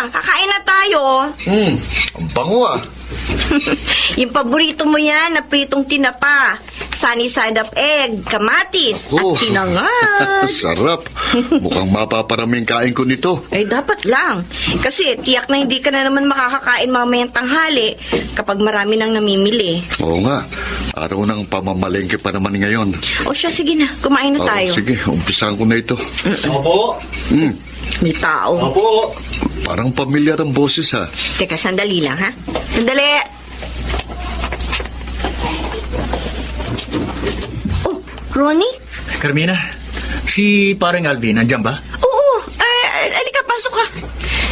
Kakain na tayo. Ang bango ah. Yung paborito mo yan na pritong tinapa. Sunny side up egg, kamatis, at sinangag. Sarap. Mukhang mapaparaming kain ko nito. Dapat lang. Kasi tiyak na hindi ka na naman makakakain mamayang tanghali kapag marami nang namimili. Oo nga. Araw ng pamamalengke pa naman ngayon. O siya, sige na. Kumain na tayo. Sige, umpisahan ko na ito. Opo. May tao. Opo. Parang pamilyar ang boses ha. Teka, sandali lang ha. Sandali. Oh, Ronnie? Carmina, si parang Alvin, nandiyan ba? Oo. Alika, pasok ka.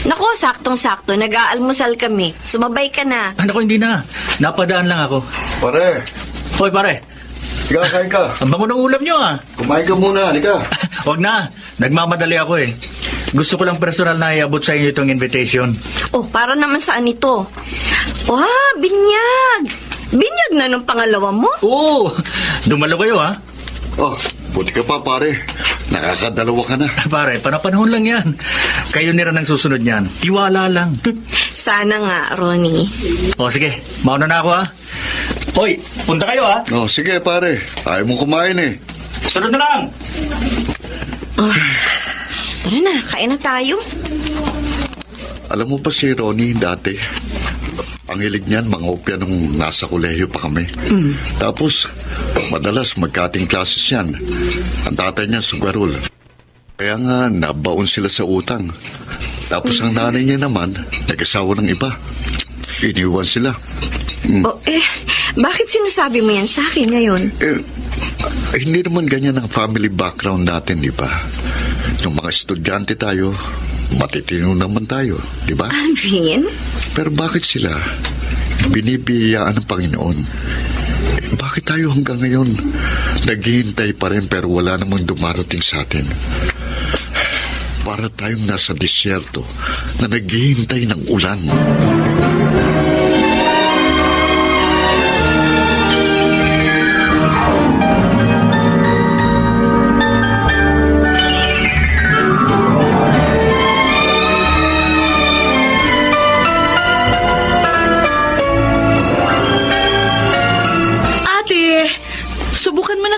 Naku, saktong-sakto. Nag-aalmusal kami. Sumabay ka na. Naku, hindi na. Napadaan lang ako. Pare. Hoy, pare. Higa, kain ka. Ang bango ng ulam nyo ah. Kumain ka muna, halika. Huwag na. Nagmamadali ako eh. Gusto ko lang personal na iabot sa inyo itong invitation. Oh, para naman saan ito? Binyag! Binyag na nung pangalawa mo? Oo, dumalo kayo ha. Oh, buti ka pa pare. Nakakadalawa ka na. Pare, panapanahon lang yan. Kayo nila nang susunod niyan. Tiwala lang. Sana nga, Ronnie. O sige, mauna na ako ha. Hoy, punta kayo ha. Oh, sige pare. Ayaw mong kumain eh. Sunod na lang. Tara na, kain na tayo. Alam mo ba si Ronnie dati? Ang hilig niyan, mga opya nung nasa kolehiyo pa kami. Tapos, madalas magkating classes yan. Ang tatay niya, sugarol. Kaya nga, nabaon sila sa utang. Tapos ang nanay niya naman, nag-asawa ng iba. Iniwan sila. Bakit sinasabi mo yan sa akin ngayon? Hindi naman ganyan ang family background natin, di ba? Yung mga estudyante tayo, matitino naman tayo, di ba? Alvin? Pero bakit sila binibiyayaan ng Panginoon? Bakit tayo hanggang ngayon naghihintay pa rin pero wala namang dumarating sa atin? Para tayong nasa disyerto na naghihintay ng ulan.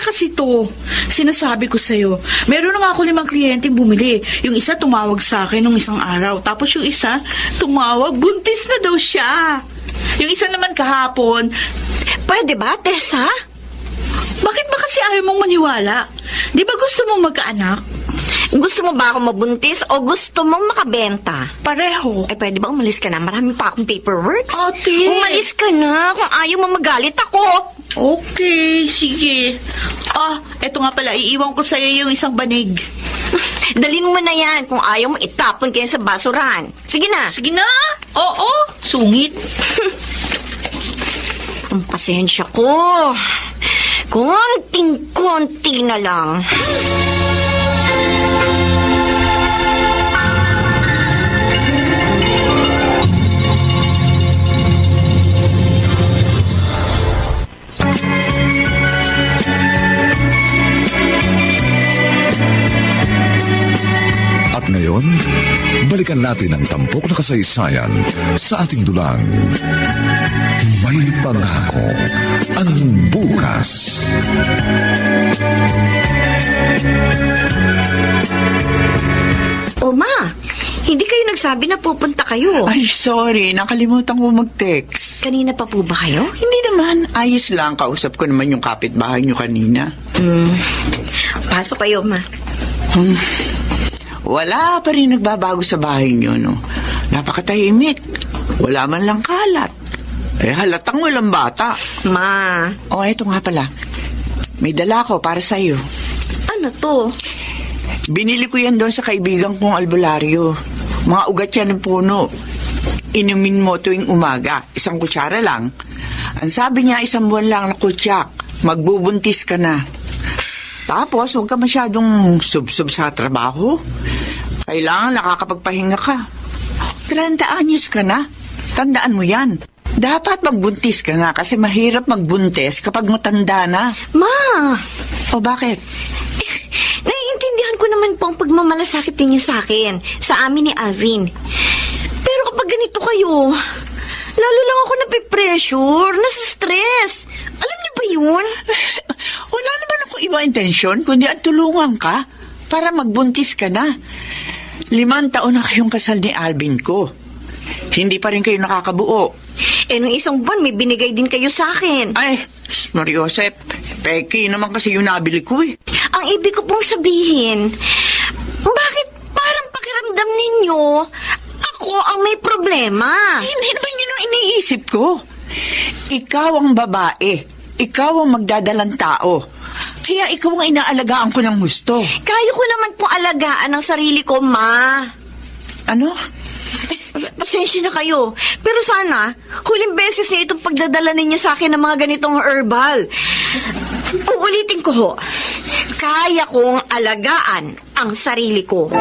Kasi to, sinasabi ko sa'yo, meron na nga ako 5 kliyenteng bumili. Yung isa tumawag sa akin nung isang araw. Tapos yung isa, tumawag, buntis na daw siya. Yung isa naman kahapon. Pwede ba, Tessa? Bakit ba kasi ayaw mong maniwala? Di ba gusto mong magkaanak? Gusto mo ba ako mabuntis o gusto mong makabenta? Pareho. Pwede ba umalis ka na? Marami pa akong paperwork. Ate! Umalis ka na. Kung ayaw mo magalit ako. Okay, sige. Eto nga pala, iiwan ko sa'yo yung isang banig. Dalhin mo na yan. Kung ayaw mo, itapon kayo sa basurahan. Sige na. Sige na. Oo, sungit. Ang pasensya ko. Konting-konti na lang. At ngayon, balikan natin ang tampok na kasaysayan sa ating dulang. May pangako ang bukas. Ma, hindi kayo nagsabi na pupunta kayo. Ay, sorry. Nakalimutan ko mag-text. Kanina pa po ba kayo? Hindi naman. Ayos lang. Kausap ko naman yung kapitbahay nyo kanina. Pasok kayo, Ma. Wala pa rin nagbabago sa bahay nyo, no? Napakatahimik. Wala man lang kalat. Halatang walang bata. Ma, Eto nga pala. May dala ko para sa'yo. ano to? Binili ko yan doon sa kaibigan kong albularyo. Mga ugat yan ng puno. Inumin mo tuwing umaga. 1 kutsara lang. Ang sabi niya, 1 buwan lang na kutsak. Magbubuntis ka na. Tapos, huwag ka masyadong sub-sub sa trabaho. Kailangan nakakapagpahinga ka. 30 anyos ka na. Tandaan mo yan. Dapat magbuntis ka na kasi mahirap magbuntis kapag matanda na. Ma! O bakit? Naiintindihan ko naman po ang pagmamalasakit ninyo sa akin, sa amin ni Alvin. Pero kapag ganito kayo, lalo lang ako napipressure, nasa-stress. Alam niyo ba yun? Wala naman ako ibang intensyon kundi ang tulungan ka para magbuntis ka na. 5 taon na kayong kasal ni Alvin ko. Hindi pa rin kayo nakakabuo. Nung 1 buwan, may binigay din kayo sa akin. Ay, Mariosep, peki naman kasi yung nabili ko eh. Ang ibig ko pong sabihin, bakit parang pakiramdam ninyo, ako ang may problema? Hindi naman yun ang iniisip ko. Ikaw ang babae. Ikaw ang magdadalang tao. Kaya ikaw ang inaalagaan ko ng gusto. Kaya ko naman pong alagaan ang sarili ko, Ma. Ano? Pasensya na kayo. Pero sana, huling beses na itong pagdadala ninyo sa akin ng mga ganitong herbal. Uulitin ko ho, kaya kong alagaan ang sarili ko.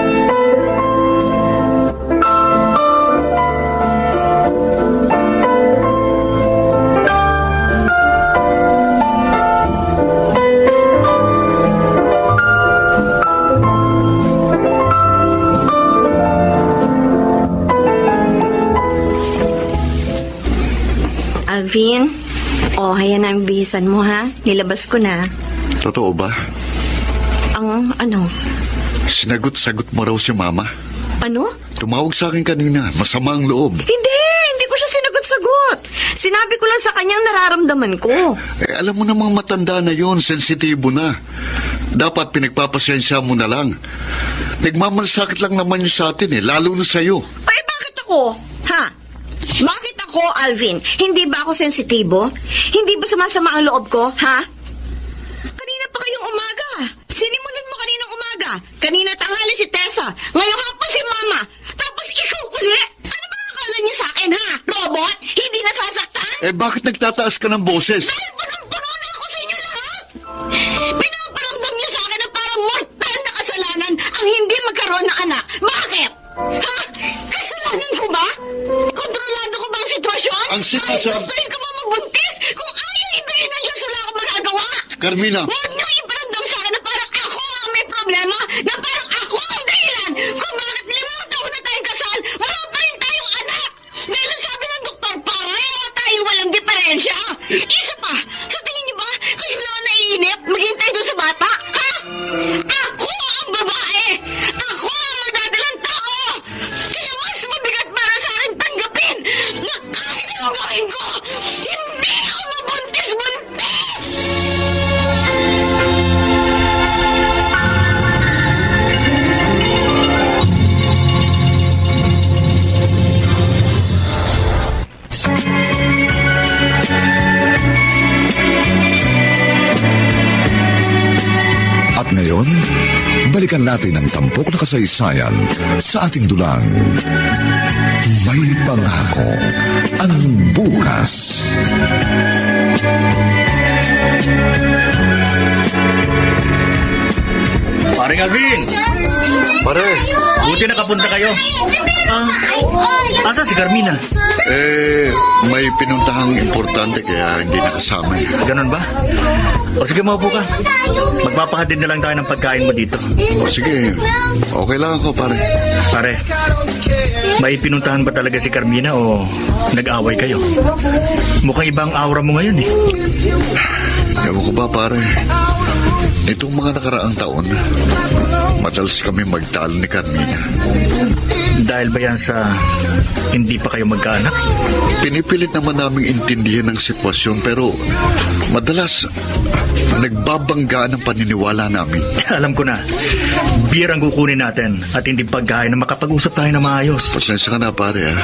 Alvin, ayan na ang bihisan mo, ha? Nilabas ko na. Totoo ba? Ang ano? Sinagot-sagot mo raw si Mama. Ano? Tumawag sa akin kanina. Masama ang loob. Hindi ko siya sinagot-sagot. Sinabi ko lang sa kanyang nararamdaman ko. Alam mo namang matanda na yon, sensitibo na. Dapat pinagpapasensya mo na lang. Nagmamalasakit lang naman yun sa atin lalo na sa'yo. Ay, bakit ako? Ha? Bakit ako, Alvin? Hindi ba ako sensitibo? Hindi ba sumasama ang loob ko, ha? Kanina pa kayong umaga. Sinimulan mo kaninang umaga. Kanina tanghali si Tessa. Ngayon hapon si Mama. Tapos ikaw uli. Ano ba akala niyo sa akin, ha? Robot? Hindi nasasaktan? Bakit nagtataas ka ng boses? Dahil punong-puno na ako sa inyo lahat. Pinaparamdam niyo sa akin na parang mortal na kasalanan ang hindi magkaroon ng anak. Bakit? Ha? Kasalanan ko ba? Kontrolado ko bang sitwasyon? Ang sitwasyon... Ay, gustuin ko ba mabuntis? Kung ayaw ibigay ng Diyos, wala akong magagawa. Carmina! Huwag niyo iparamdam sa akin na parang ako ang may problema, na parang ako ang dahilan kung bakit 5 taon na tayong kasal, wala pa rin tayong anak. Dahil ang sabi ng doktor, pareho tayo walang diferensya. Isa pa, sa tingin niyo ba, kayo lang ang naiinip, maghintay doon sa bata? Ha? Ako ang babae! Ako ang madadalang tao! Kaya mas mabigat para sa akin tanggapin na kahit anong gawin ko, hindi ako mabuntis-buntis! At ngayon, balikan natin ang tampok na kasaysayan sa ating dulang. May pangako ang bukas. Paring Alvin! Pare, Buti nakapunta kayo. Asa si Carmina? may pinuntahang importante kaya hindi nakasama. Ganun ba? O sige, maupo ka. Magpapahatid na lang tayo ng pagkain mo dito. O sige, okay lang ako, pare. Pare, may pinuntahan ba talaga si Carmina o nag-away kayo? Mukhang ibang aura mo ngayon eh. Ewan ko ba, pare. Nitong mga nakaraang taon, madalas kami magtalo ni Carmina. Dahil ba yan sa hindi pa kayo magkaanak? Pinipilit naman naming intindihin ang sitwasyon pero madalas nagbabanggaan ang paniniwala namin. Alam ko na, beer ang kukunin natin at hindi pagkain na makapag-usap tayo na maayos. Pasensya ka na pare.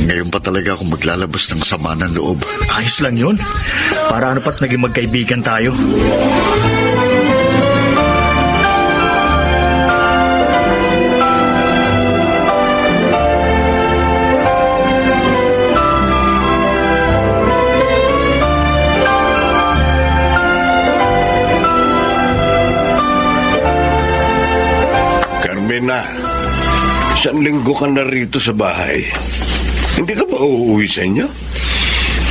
Ngayon pa talaga ako maglalabas ng sama ng loob. Ayos lang yun. Para ano pa't naging magkaibigan tayo. Carmina, isang linggo ka na rito sa bahay. Hindi ka ba uuwi sa inyo?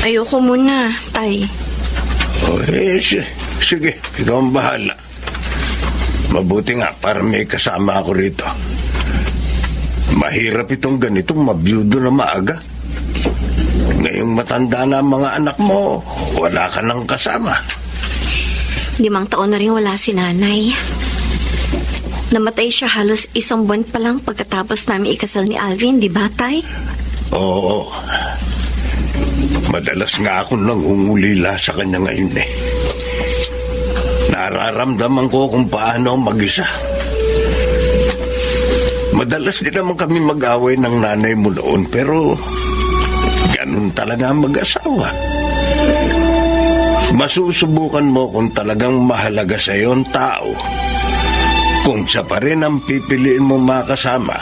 Ayoko muna, Tay. Sige, ikaw ang bahala. Mabuti nga para may kasama ako rito. Mahirap itong ganitong mabiyudo na maaga. Ngayong matanda na ang mga anak mo, wala ka nang kasama. 5 taon na rin wala si nanay. Namatay siya halos 1 buwan pa lang pagkatapos namin ikasal ni Alvin, di ba, Tay? Oo. Madalas nga ako nangungulila sa kanya ngayon eh. Nararamdaman ko kung paano mag-isa. Madalas din naman kami mag-away ng nanay mo noon, pero ganun talaga ang mag-asawa. Masusubukan mo kung talagang mahalaga sa iyo ang tao. Kung siya pa rin ang pipiliin mo makasama,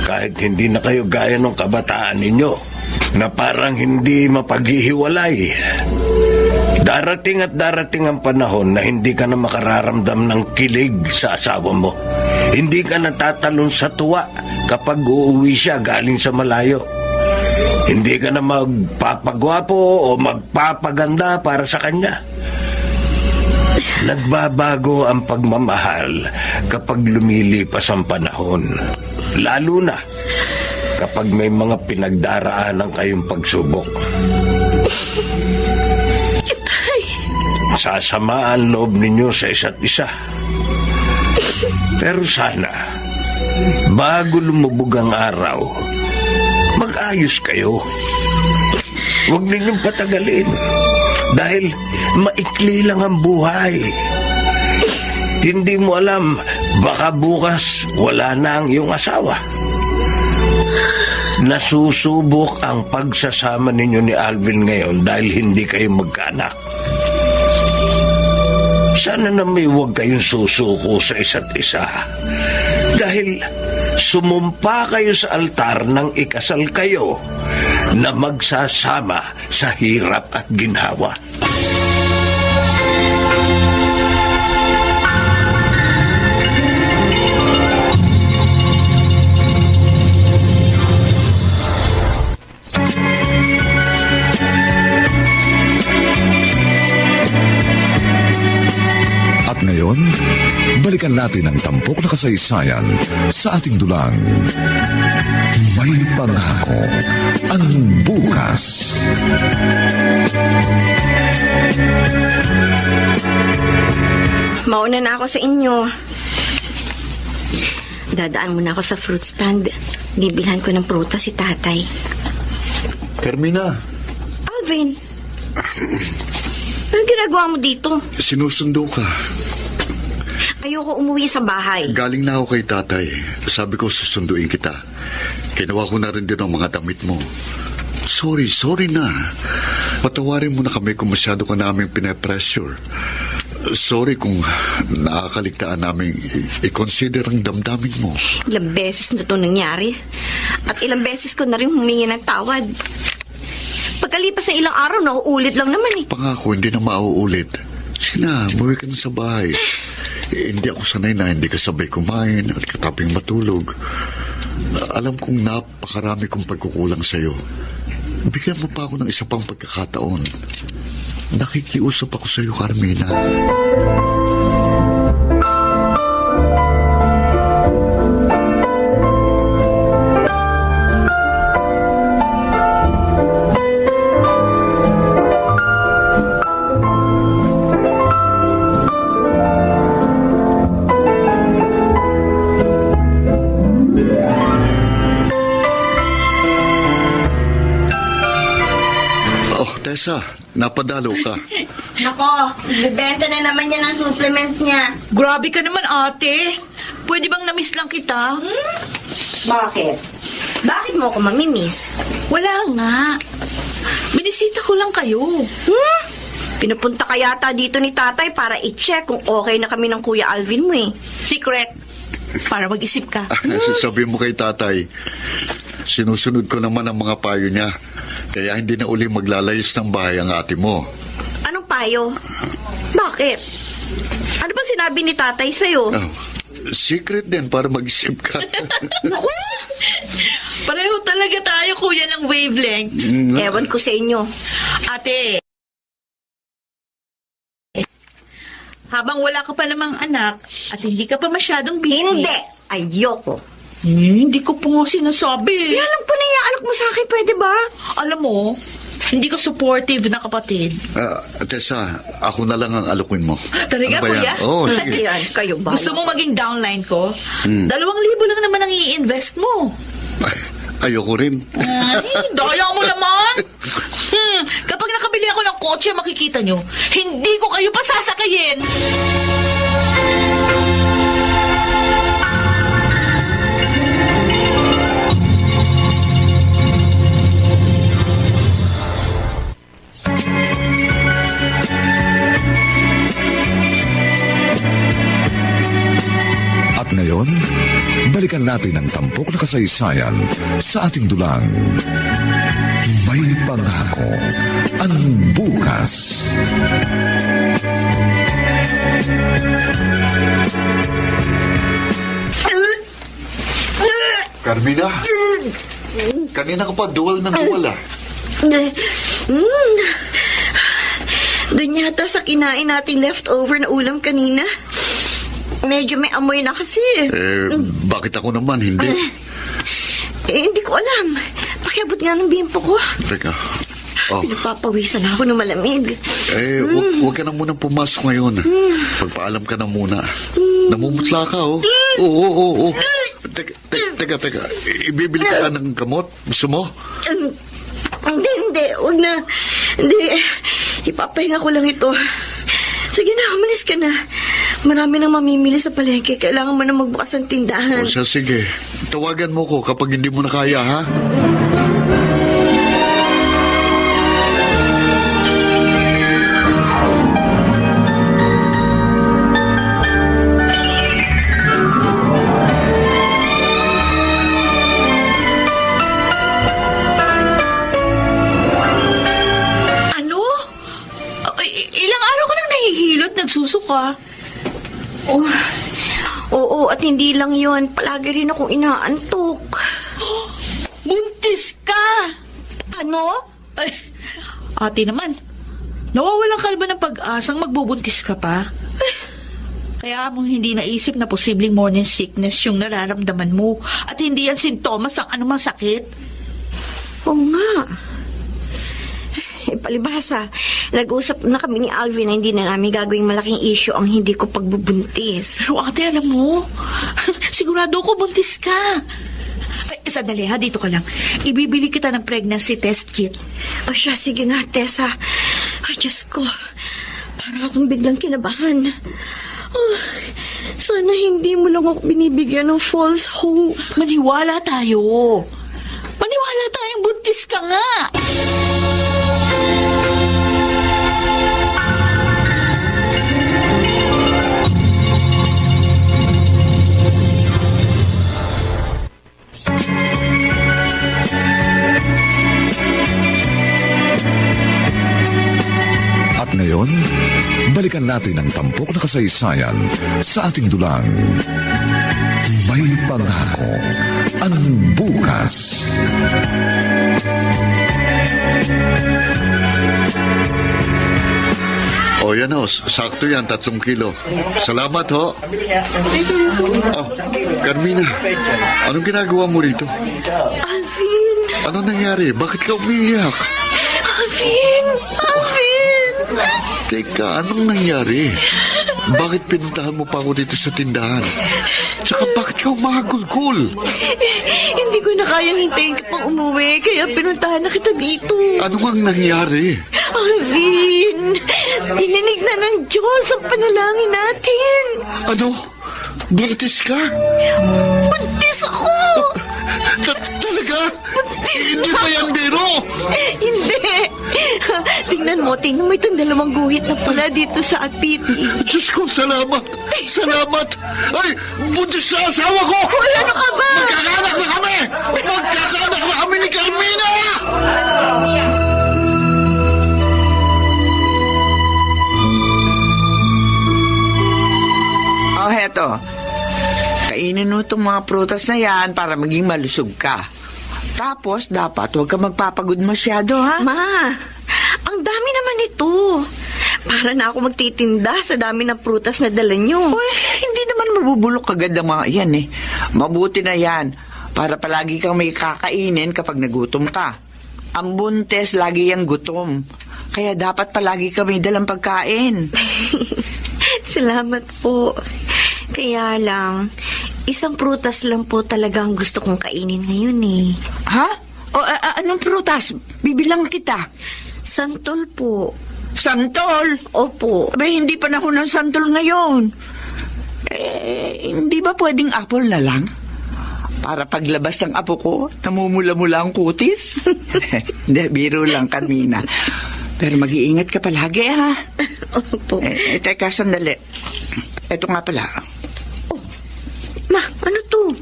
kahit hindi na kayo gaya ng kabataan ninyo, na parang hindi mapaghihiwalay. Darating at darating ang panahon na hindi ka na makararamdam ng kilig sa asawa mo. Hindi ka natatalon sa tuwa kapag uuwi siya galing sa malayo. Hindi ka na magpapagwapo o magpapaganda para sa kanya. Nagbabago ang pagmamahal kapag lumilipas ang panahon. Lalo na kapag may mga pinagdaraanan kayong pagsubok. Sasama ang loob ninyo sa isa't isa. Pero sana, bago lumubog ang araw, mag-ayos kayo. Huwag ninyong patagalin. Dahil maikli lang ang buhay. Hindi mo alam, baka bukas wala na ang iyong asawa. Nasusubok ang pagsasama ninyo ni Alvin ngayon dahil hindi kayo magkaanak. Sana na may huwag kayong susuko sa isa't isa. Dahil sumumpa kayo sa altar nang ikasal kayo na magsasama sa hirap at ginhawa. Ngayon, balikan natin ang tampok na kasaysayan sa ating dulang. May pangako ang bukas. Mauna na ako sa inyo. Dadaan muna ako sa fruit stand. Bibilhan ko ng prutas si tatay. Carmina. Alvin. Anong ginagawa mo dito? Sinusundo ka. Ayoko umuwi sa bahay. Galing na ako kay tatay. Sabi ko susunduin kita. Kinuha ko na rin din ang mga damit mo. Sorry na. Patawarin mo na kami kung masyado ka namin pinapressure. Sorry kung nakakaligtaan namin i-consider ang damdamin mo. Ilang beses na ito nangyari. At ilang beses ko na rin humingi ng tawad. Pagkalipas ng ilang araw, nauulit lang naman eh. Pangako, hindi na mauulit. Sina, muwi ka na sa bahay. Hindi ako sanay na hindi ka sabay kumain at kataping matulog. Alam kong napakarami kong pagkukulang sa'yo. Bigyan mo pa ako ng isa pang pagkakataon. Nakikiusap ako sa'yo, Carmina. Tessa, napadalo ka. Nako, bibenta na naman niya ng supplement niya. Grabe ka naman, ate. Pwede bang na-miss lang kita? Bakit? Bakit mo ako mamimiss? Wala nga. Binisita ko lang kayo. Pinupunta ka yata dito ni tatay para i-check kung okay na kami ng Kuya Alvin mo eh. Secret. Para mag-isip ka. Sabi mo kay tatay, sinusunod ko naman ang mga payo niya. Kaya hindi na uli maglalayas ng bahay ang ate mo. Anong payo? Bakit? Ano ba sinabi ni tatay sa'yo? Oh, secret din para mag-isip ka. Naku! Pareho talaga tayo, kuya, ng wavelength. Ewan ko sa inyo. Ate, habang wala ka pa namang anak at hindi ka pa masyadong busy. Hindi! Ayoko. Hindi ko po nga sinasabi. Alam ko na iaalok mo sa akin, pwede ba? Alam mo, hindi ka supportive na kapatid. Tessa, ako na lang ang alukin mo. Talaga, Ano ba yan? kuya? Oo, sige. Yan, kayo ba? Gusto mo maging downline ko? 2,000 lang naman ang i-invest mo. Ay, ayoko rin. Ay, daya mo naman. Kapag nakabili ako ng kotse, makikita nyo, hindi ko kayo pasasakayin. At ngayon, balikan natin ang tampok na kasaysayan sa ating dulang. May pangako ang bukas. Carmina, kanina ka pa duwal ng duwal ah. Doon yata sa kinain nating leftover na ulam kanina. Medyo may amoy na kasi. Bakit ako naman hindi? Hindi ko alam. Pakiabot nga ng bimpo ko. Teka. Oh. Pinagpapawisan ako ng malamig. Huwag ka na munang pumasok ngayon. Pagpaalam ka na muna. Namumutla ka, oh. Oo. Teka. Ibibili ka ng gamot? Gusto mo? Hindi. Huwag na. Hindi. Ipapahinga ko lang ito. Sige na, umalis ka na. Marami nang mamimili sa palengke. Kailangan mo na magbukas ang tindahan. O siya, sige. Tawagan mo ko kapag hindi mo na kaya, ha? Nagsusuka. Oo, at hindi lang yon. Palagi rin akong inaantok. Buntis ka! Ano? Ay, ate naman, nawawalan ka ba ng pag-asang magbubuntis ka pa? Kaya mong hindi naisip na posibleng morning sickness yung nararamdaman mo at hindi yan sintomas ng anumang sakit? Oo nga. Palibhasa, nag-usap na kami ni Alvin na hindi na namin gagawing malaking issue ang hindi ko pagbubuntis. Pero ate, alam mo, sigurado ko buntis ka. Ay, sandali ha, dito ka lang. Ibibili kita ng pregnancy test kit. O siya, sige nga, Tessa. Ay, Diyos ko. Para akong biglang kinabahan. Oh, sana hindi mo lang ako binibigyan ng false hope. Maniwala tayo. Maniwala tayong buntis ka nga. At ngayon, balikan natin ang tampok na kasaysayan sa ating dulang. May pangako ang bukas. O yan o, sakto yan, 3 kilo. Salamat ho. Oh, Carmina, anong ginagawa mo rito? Alvin! Anong nangyari? Bakit ka umiiyak? Alvin! Teka, anong nangyari? Bakit pinuntahan mo pa ako dito sa tindahan? Tsaka bakit ka umagulgul? Hindi ko na kayang hintayin ka pang umuwi, kaya pinuntahan na kita dito. Ano ang nangyari? Alvin, dininig na ng Diyos ang panalangin natin. Ano? Buntis ka? Buntis ako! Talaga? Hindi ba yan biro? Hindi. Tingnan mo itong 2 guhit na pula dito sa pipi. Diyos ko, salamat. Salamat. Ay, buntis sa asawa ko. Uy, ano ka ba? Magkakanak na kami. Magkakanak na kami ni Carmina. Oh, heto. Kainin mo itong mga prutas na yan para maging malusog ka. Tapos, dapat huwag ka magpapagod masyado, ha? Ma, ang dami naman ito. Para na ako magtitinda sa dami ng prutas na dala nyo. Uy, hindi naman mabubulok agad ang mga yan, eh. Mabuti na yan para palagi kang may kakainin kapag nagutom ka. Ang buntes, lagi yung gutom. Kaya dapat palagi ka may dalang pagkain. Salamat po. Kaya lang, isang prutas lang po talaga ang gusto kong kainin ngayon eh. Ha? O, anong prutas? Bibilang kita. Santol po. Santol? Opo. Abay, hindi panahon ng santol ngayon. Hindi ba pwedeng apple na lang? Para paglabas ng apo ko, namumula-mula ang kutis? Hindi, biro lang kanina. Pero mag-iingat ka palagi, ha? Opo. Teka, sandali. Ito nga pala. Oh, ma, ano to?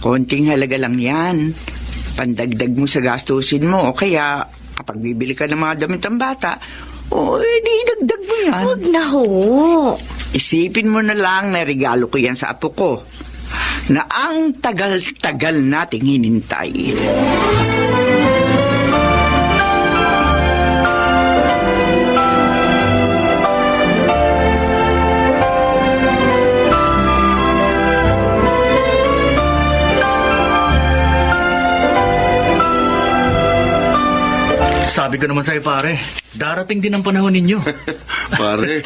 Konting halaga lang yan. Pandagdag mo sa gastusin mo. O kaya, kapag bibili ka ng mga damit ng bata, di dagdag mo yan. Huwag na ho. Isipin mo na lang na regalo ko yan sa apo ko. Na ang tagal-tagal nating hinintay. Sabi ko naman sa'yo, pare, darating din ang panahon ninyo. Pare,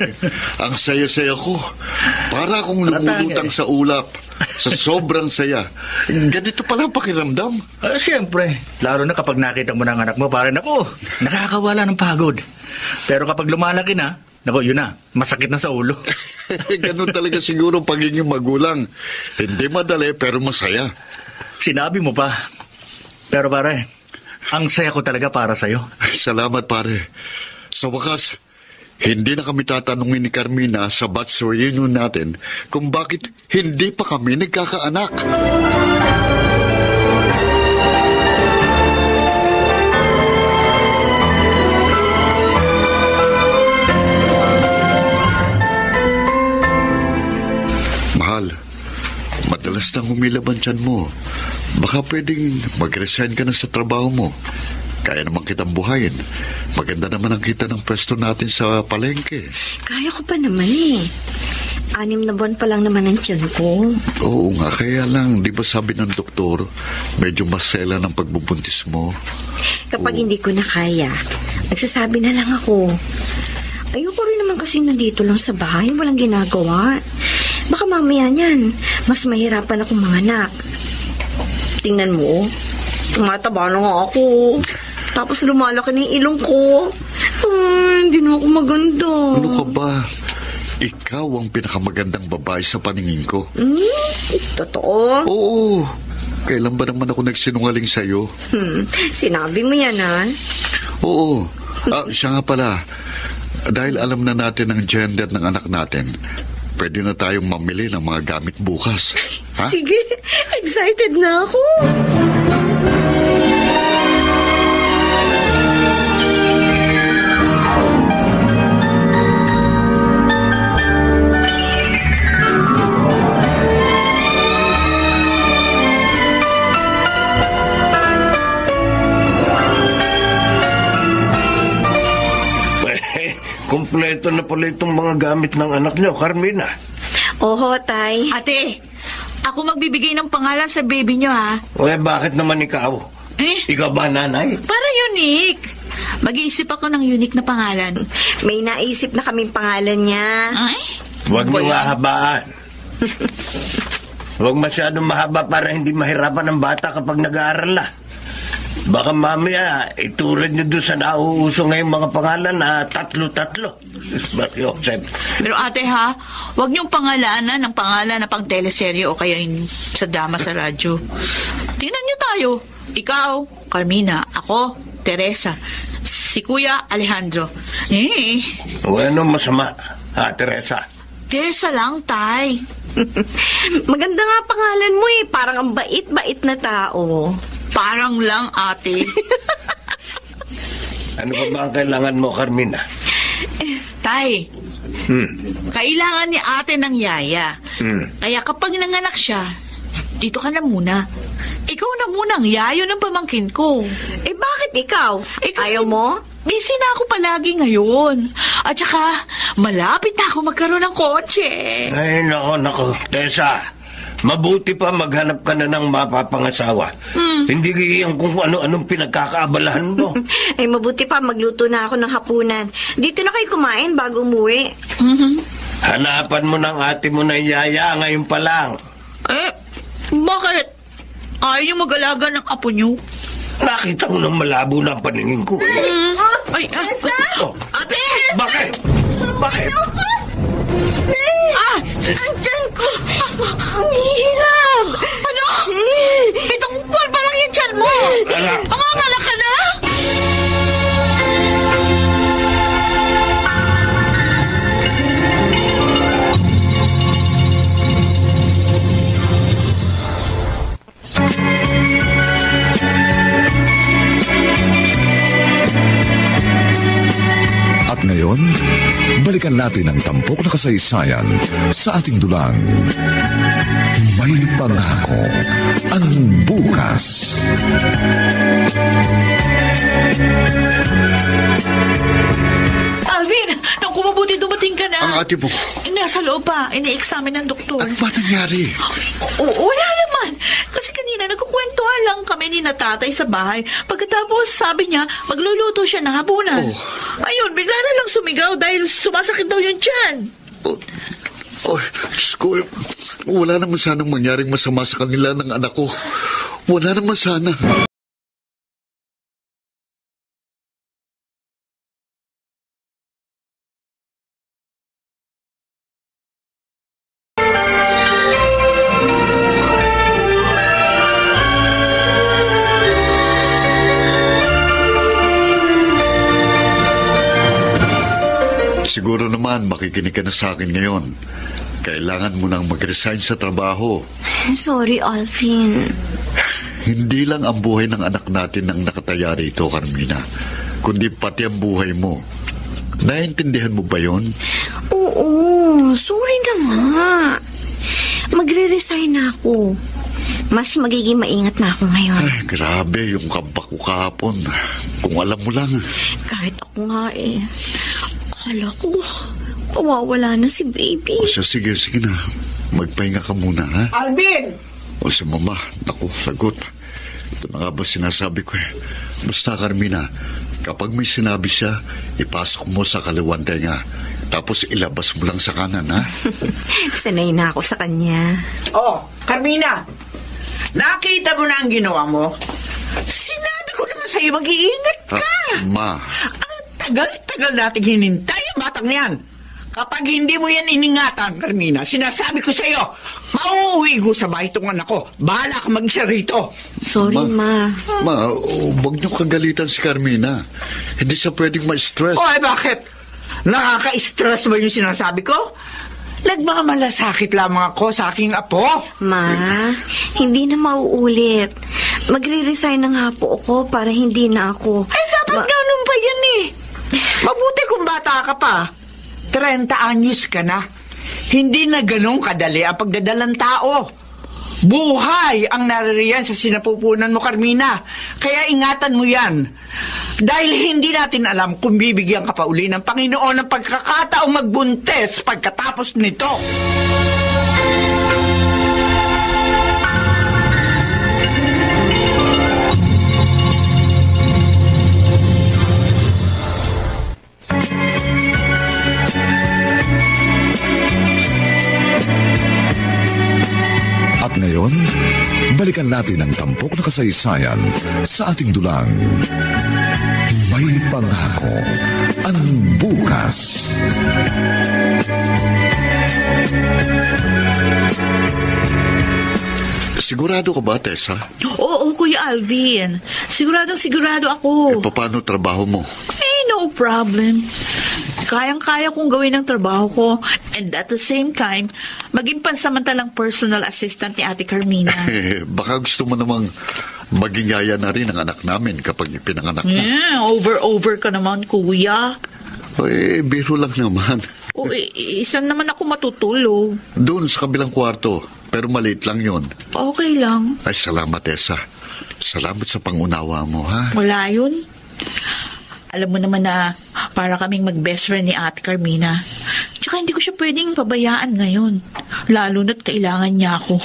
ang saya-saya ko. Para akong lumulutang sa ulap. Sa sobrang saya. Ganito pala ang pakiramdam. Siyempre, lalo na kapag nakita mo na ang anak mo, pare, naku, nakakawala ng pagod. Pero kapag lumalaki na, naku, yun na, masakit na sa ulo. Ganun talaga siguro pagiging magulang. Hindi madali pero masaya. Sinabi mo pa. Pero pare, ang saya ko talaga para sa'yo. Salamat, pare. Sa wakas, hindi na kami tatanungin ni Carmina sa batch reunion natin kung bakit hindi pa kami nagkakaanak. Mahal, madalas nang humilab ang tiyan mo. Baka pwedeng mag-resign ka na sa trabaho mo. Kaya naman kitang buhayin. Maganda naman ang kita ng pwesto natin sa palengke. Kaya ko pa naman eh. 6 na buwan pa lang naman ang tiyan ko. Oo nga, kaya lang, di ba sabi ng doktor, medyo masela ng pagbubuntis mo. Kapag hindi ko na kaya, nagsasabi na lang ako. Ayoko rin naman kasi nandito lang sa bahay, walang ginagawa. Baka mamaya niyan, mas mahirapan akong manganak. Tingnan mo, tumataba na nga ako. Tapos lumalaki na yung ilong ko. Hindi na ako maganda. Ano ka ba? Ikaw ang pinakamagandang babae sa paningin ko. Totoo? Oo. Kailan ba naman ako nagsinungaling sa'yo? Sinabi mo yan, ha? Oo. Siya nga pala. Dahil alam na natin ang gender ng anak natin, pwede na tayong mamili ng mga gamit bukas. Ha? Sige, excited na ako. Kompleto na pala itong mga gamit ng anak niyo, Carmina. Oho, Tay. Ate, ako magbibigay ng pangalan sa baby niyo, ha? Bakit naman ikaw? Ikaw ba nanay? Para unique. Mag-iisip ako ng unique na pangalan. May naisip na kaming pangalan niya. Ay? Huwag niyo nga habaan. Huwag masyadong mahaba para hindi mahirapan ang bata kapag nag-aaral na. Baka mamaya, itulad nyo doon sa nauuso ngayong mga pangalan na tatlo-tatlo. Joseph. Pero ate ha, huwag niyong pangalanan ng pangalan na pang teleserye o kaya sa drama sa radyo. Tingnan niyo tayo. Ikaw, Carmina, ako, Teresa, si Kuya Alejandro. O ano masama, Teresa? Teresa lang, tay. Maganda nga pangalan mo eh. Parang ang bait-bait na tao. Parang lang, ate. Ano pa ba ang kailangan mo, Carmina? Tay, kailangan ni ate ng yaya. Kaya kapag nanganak siya, dito ka na muna. Ikaw na muna ang yayo ng pamangkin ko. Eh bakit ikaw? Kasi Ayaw mo? busy na ako palagi ngayon. At saka, malapit na ako magkaroon ng kotse. Ay, nako, Tessa. Mabuti pa maghanap ka na ng mapapangasawa. Hindi yung kung ano-anong pinagkakaabalahan mo. Ay, mabuti pa magluto na ako ng hapunan. Dito na kayo kumain bago umuwi. Hanapan mo ng ate mo na yaya ngayon pa lang. Bakit? Ayaw niyo mag-alaga ng apo niyo? Nakita ko ng malabo na ang paningin ko. Ate! Bakit? Andyan ko! Ang hirap! Ano? Itong buwan pa lang yung tiyan mo! Pangangala ka na? At ngayon, balikan natin ang tampok na kasaysayan sa ating dulang. May pangako ang bukas. Alvin, nang kumabuti dumating ka na. Ang ate mo. Nasa loob pa, ini-examine ng doktor. Ano ba nangyari? Wala naman. Kasi kanina nagkukwentuhan lang kami ni natatay sa bahay. Pagkatapos sabi niya, magluluto siya ng hapunan. Ayun, bigla na lang sumigaw dahil sumasakit daw yung tiyan. Diyos ko, wala naman sanang mangyaring masama sa kanila ng anak ko. Wala naman sana. Siguro naman makikinig ka na sa akin ngayon. Kailangan mo nang mag-resign sa trabaho. Sorry, Alvin. Hindi lang ang buhay ng anak natin ang nakataya rito, Carmina, kundi pati ang buhay mo. Naiintindihan mo ba yon? Oo, sorry na nga. Magre-resign na ako. Mas magiging maingat na ako ngayon. Ay, grabe yung kabak ko kahapon. Kung alam mo lang. Kahit ako nga eh. Akala ko, kawawala na si baby. O siya, sige na. Magpahinga ka muna, ha? Alvin! O si mama, naku, lagot. Ito na nga ba sinasabi ko eh. Basta, Carmina, kapag may sinabi siya, ipasok mo sa kaliwan tenga. Tapos ilabas mo lang sa kanan, ha? Sanay na ako sa kanya. Oh, Carmina, nakita mo na ang ginawa mo? Sinabi ko naman sa'yo, mag-iingat ka. Ma. Ang tagal-tagal nating hinintay ang batang yan. Kapag hindi mo yan iningatan, Carmina, sinasabi ko sa'yo, mauuwi ko sa bahay itong anak ko. Bahala ka mag-isa rito. Sorry, Ma. Ma, huwag niyo kagalitan si Carmina. Hindi siya pwedeng ma-stress. O, bakit? Nakaka-stress ba yung sinasabi ko? Nagmamalasakit lamang ako sa aking apo. Ma, hindi na mauulit. Magre-resign na nga po ako para hindi na ako... Dapat ganun pa yan eh. Mabuti kung bata ka pa. 30 anyos ka na. Hindi na ganun kadali ang pagdadalang tao. Buhay ang naririyan sa sinapupunan mo, Carmina. Kaya ingatan mo yan. Dahil hindi natin alam kung bibigyan ka pa uli ng Panginoon ng pagkakataong magbuntes pagkatapos nito. At ngayon, balikan natin ang tampok na kasaysayan sa ating dulang. May pangako ang bukas. Sigurado ka ba, Tessa? Oo, Kuya Alvin. Sigurado ako. Paano trabaho mo? No problem. Kayang-kaya kong gawin ang trabaho ko and at the same time, maging pansamantalang personal assistant ni Ate Carmina. Baka gusto mo namang maging yaya na rin ang anak namin kapag ipinanganak na. Over ka naman, Kuya. Biro lang naman. Isan naman ako matutulog. Doon sa kabilang kwarto, pero maliit lang yon. Okay lang. Ay, salamat, Tessa. Salamat sa pangunawa mo, ha? Wala yun. Alam mo naman na para kaming mag-best friend ni Ate Carmina. Tsaka hindi ko siya pwedeng pabayaan ngayon. Lalo na't kailangan niya ako.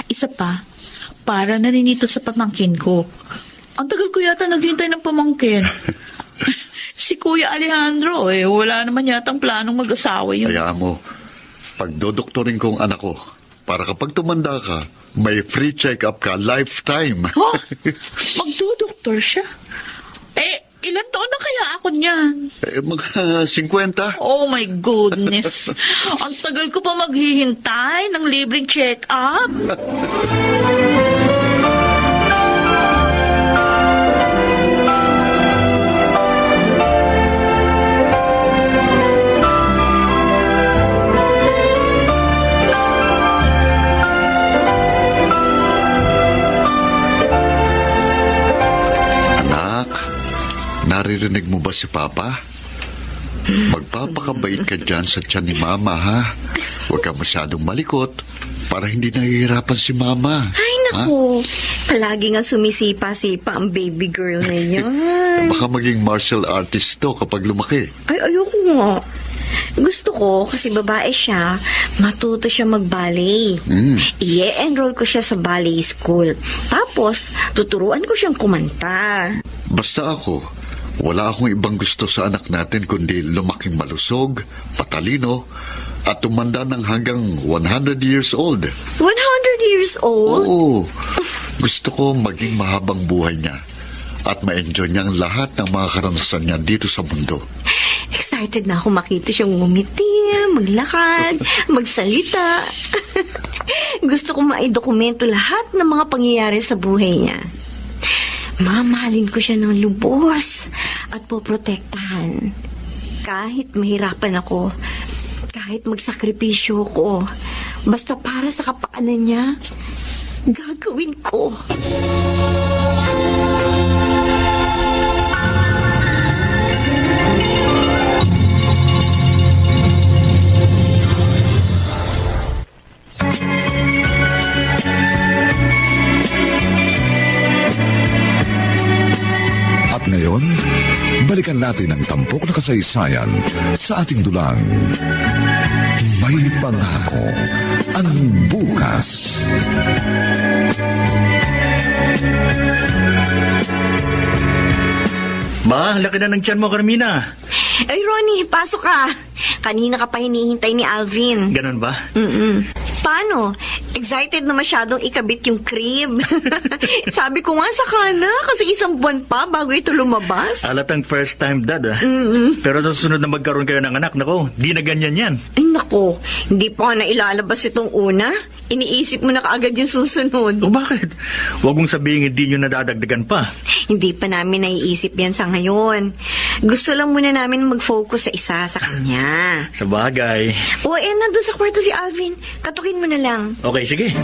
Isa pa, para na rin ito sa pamangkin ko. Ang tagal ko yata naghintay ng pamangkin. Si Kuya Alejandro, wala naman yatang planong mag-asawa yun. Kaya mo, pagdodoktorin ko ang anak ko, para kapag tumanda ka, may free check-up ka lifetime. Oh, magdodoktor siya? Ilan taon na kaya ako niyan? Mga 50. Oh my goodness. Ang tagal ko pa maghihintay ng libreng check-up. Naririnig mo ba si Papa? Magpapakabait ka dyan sa tiyan ni Mama, ha? Huwag ka masyadong malikot para hindi nahihirapan si Mama. Ay, naku. Palagi nga sumisipa-sipa ang baby girl na yan. Baka maging martial artist to kapag lumaki. Ay, ayoko nga. Gusto ko, kasi babae siya, matuto siya mag-ballet. I-enroll ko siya sa ballet school. Tapos, tuturuan ko siyang kumanta. Basta ako, wala akong ibang gusto sa anak natin kundi lumaking malusog, matalino, at tumanda ng hanggang 100 years old. 100 years old? Oo. Gusto ko maging mahabang buhay niya at ma-enjoy niya ang lahat ng mga karanasan niya dito sa mundo. Excited na ako makita siyang ngumiti, maglakad, magsalita. Gusto ko maidokumento lahat ng mga pangyayari sa buhay niya. Mamahalin ko siya ng lubos at poprotektahan. Kahit mahirapan ako, kahit magsakripisyo ko, basta para sa kapakanan niya, gagawin ko. At ngayon, balikan natin ang tampok na kasaysayan sa ating dulang. May pangako ang bukas. Ma, laki na ng tiyan mo, Carmina. Ay, Ronnie, pasok ka. Kanina ka pa hinihintay ni Alvin. Ganun ba? Paano? Excited na masyadong ikabit yung crib. Sabi ko nga saka na, kasi isang buwan pa bago ito lumabas. Alatang first time dad, ah. Pero sa susunod na magkaroon kayo ng anak, nako, di na ganyan yan. Ay, nako. Hindi pa na ilalabas itong una. Iniisip mo na kaagad yung susunod. O bakit? Huwag mong sabihin hindi nyo nadadagdagan pa. Hindi pa namin naiisip yan sa ngayon. Gusto lang muna namin mag-focus sa isa sa kanya. Sa bagay. O, nandun sa kwarto si Alvin. Katukin mo na lang. Okay, sige.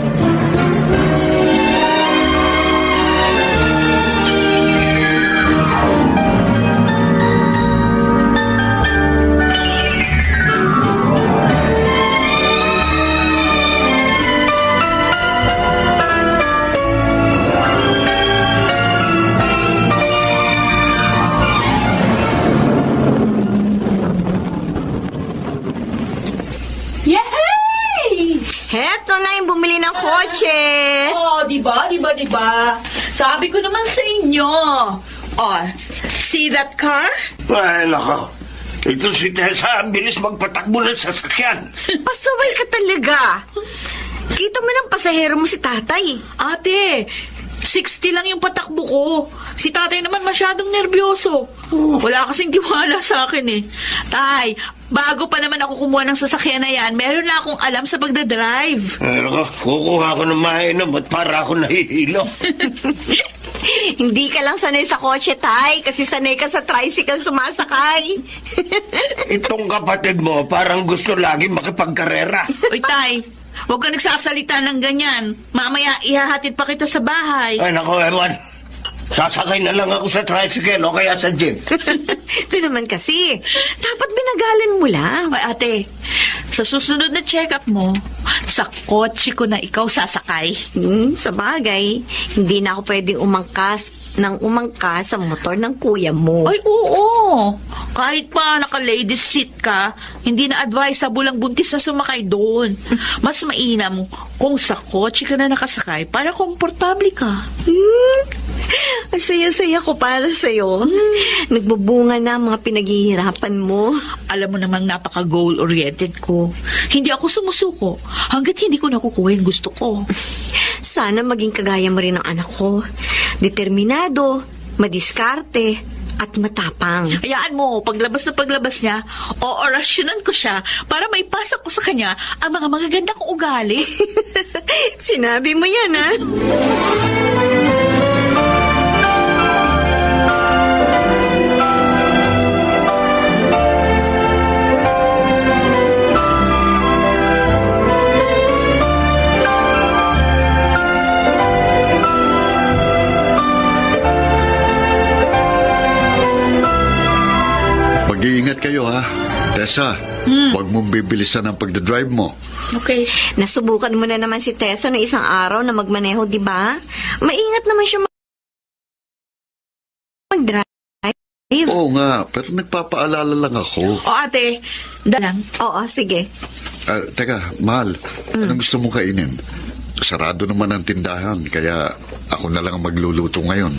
Heto na yung bumili ng kotse. Oh, diba? Sabi ko naman sa inyo. Oh, see that car? Ay, nako. Ito si Tessa, ang bilis magpatakbo ng sasakyan. Pasaway ka talaga. Kita mo ng pasahero mo si tatay. Ate, 60 lang yung patakbo ko. Si tatay naman masyadong nervyoso. Wala kasing tiwala sa akin eh. Tay, bago pa naman ako kumuha ng sasakyan na yan, meron na akong alam sa pagdadrive. Ano ka, kukuha ko ng mainom at para ako nahihilo. Hindi ka lang sanay sa kotse, tay, kasi sanay ka sa tricycle sumasakay. Itong kapatid mo parang gusto lagi makipagkarera. Uy, tay, huwag ka nagsasalita ng ganyan. Mamaya ihahatid pa kita sa bahay. Ay, nako, Ewan. Sasakay na lang ako sa tricycle o kaya sa jeep. Ito naman kasi, dapat binagalan mo lang. Ay, ate, sa susunod na check-up mo, sa kotse ko na ikaw sasakay. Sa bagay, hindi na ako pwedeng umangkas sa motor ng kuya mo. Ay, oo. Kahit pa naka-ladies seat ka, hindi na advisable ang buntis na sumakay doon. Mas mainam kung sa kotse ka na nakasakay para komportable ka. Ang saya-saya ko para sa'yo. Nagbubunga na ang mga pinaghihirapan mo. Alam mo namang napaka-goal-oriented ko. Hindi ako sumusuko hanggat hindi ko nakukuha yung gusto ko. Sana maging kagaya mo rin ang anak ko. Determinado, madiskarte, at matapang. Hayaan mo, paglabas niya, oorasyonan ko siya para maipasa ko sa kanya ang mga magaganda kong ugali. Sinabi mo yan, ha? Mag-iingat kayo ha. Tessa, huwag mong bibilisan ang pagdadrive mo. Okay. Nasubukan mo na naman si Tessa na isang araw na magmaneho, di ba? Maingat naman siya mag-drive. Oo nga, pero nagpapaalala lang ako. O ate, dalang. Oo, sige. Teka, mahal, anong gusto mong kainin? Sarado naman ang tindahan, kaya ako na lang ang magluluto ngayon.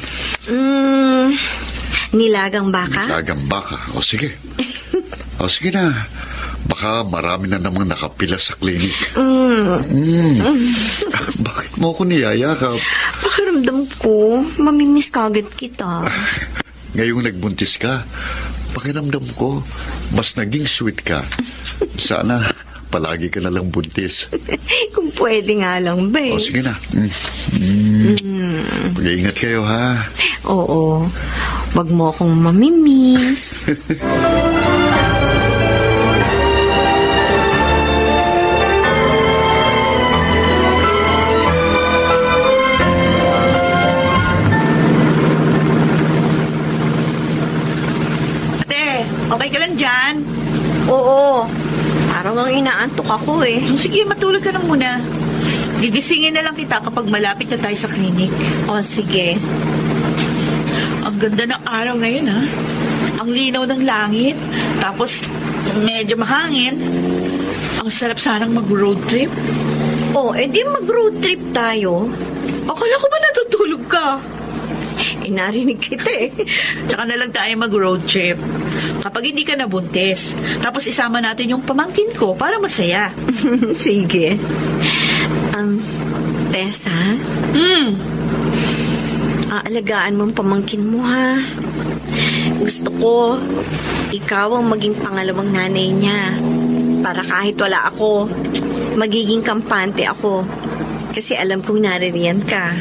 Nilagang baka? Nilagang baka. O sige. O sige na. Baka marami na namang nakapila sa klinik. Bakit mo ako niyayakap? Pakiramdam ko, mamimiss kagad kita. Ngayong nagbuntis ka, pakiramdam ko, mas naging sweet ka. Sana palagi ka na lang buntis. Kung pwede nga lang, babe. O sige na. Mag-iingat kayo, ha? Oo. Wag mo akong mamimiss. Ate, okay ka lang dyan? Oo. Parang ang inaantok ako eh. Sige, matulog ka na muna. Gigisingin na lang kita kapag malapit na tayo sa klinik. O, sige. Ang ganda ng araw ngayon, ha? Ang linaw ng langit. Tapos, medyo mahangin. Ang sarap sanang mag-road trip. O, edi mag-road trip tayo. Akala ko ba natutulog ka? Narinig kita eh. Tsaka na lang tayo mag-road trip. Kapag hindi ka nabuntis. Tapos isama natin yung pamangkin ko para masaya. Sige. Tessa? Aalagaan mo ang pamangkin mo, ha? Gusto ko, ikaw ang maging pangalawang nanay niya. Para kahit wala ako, magiging kampante ako. Kasi alam kong naririyan ka.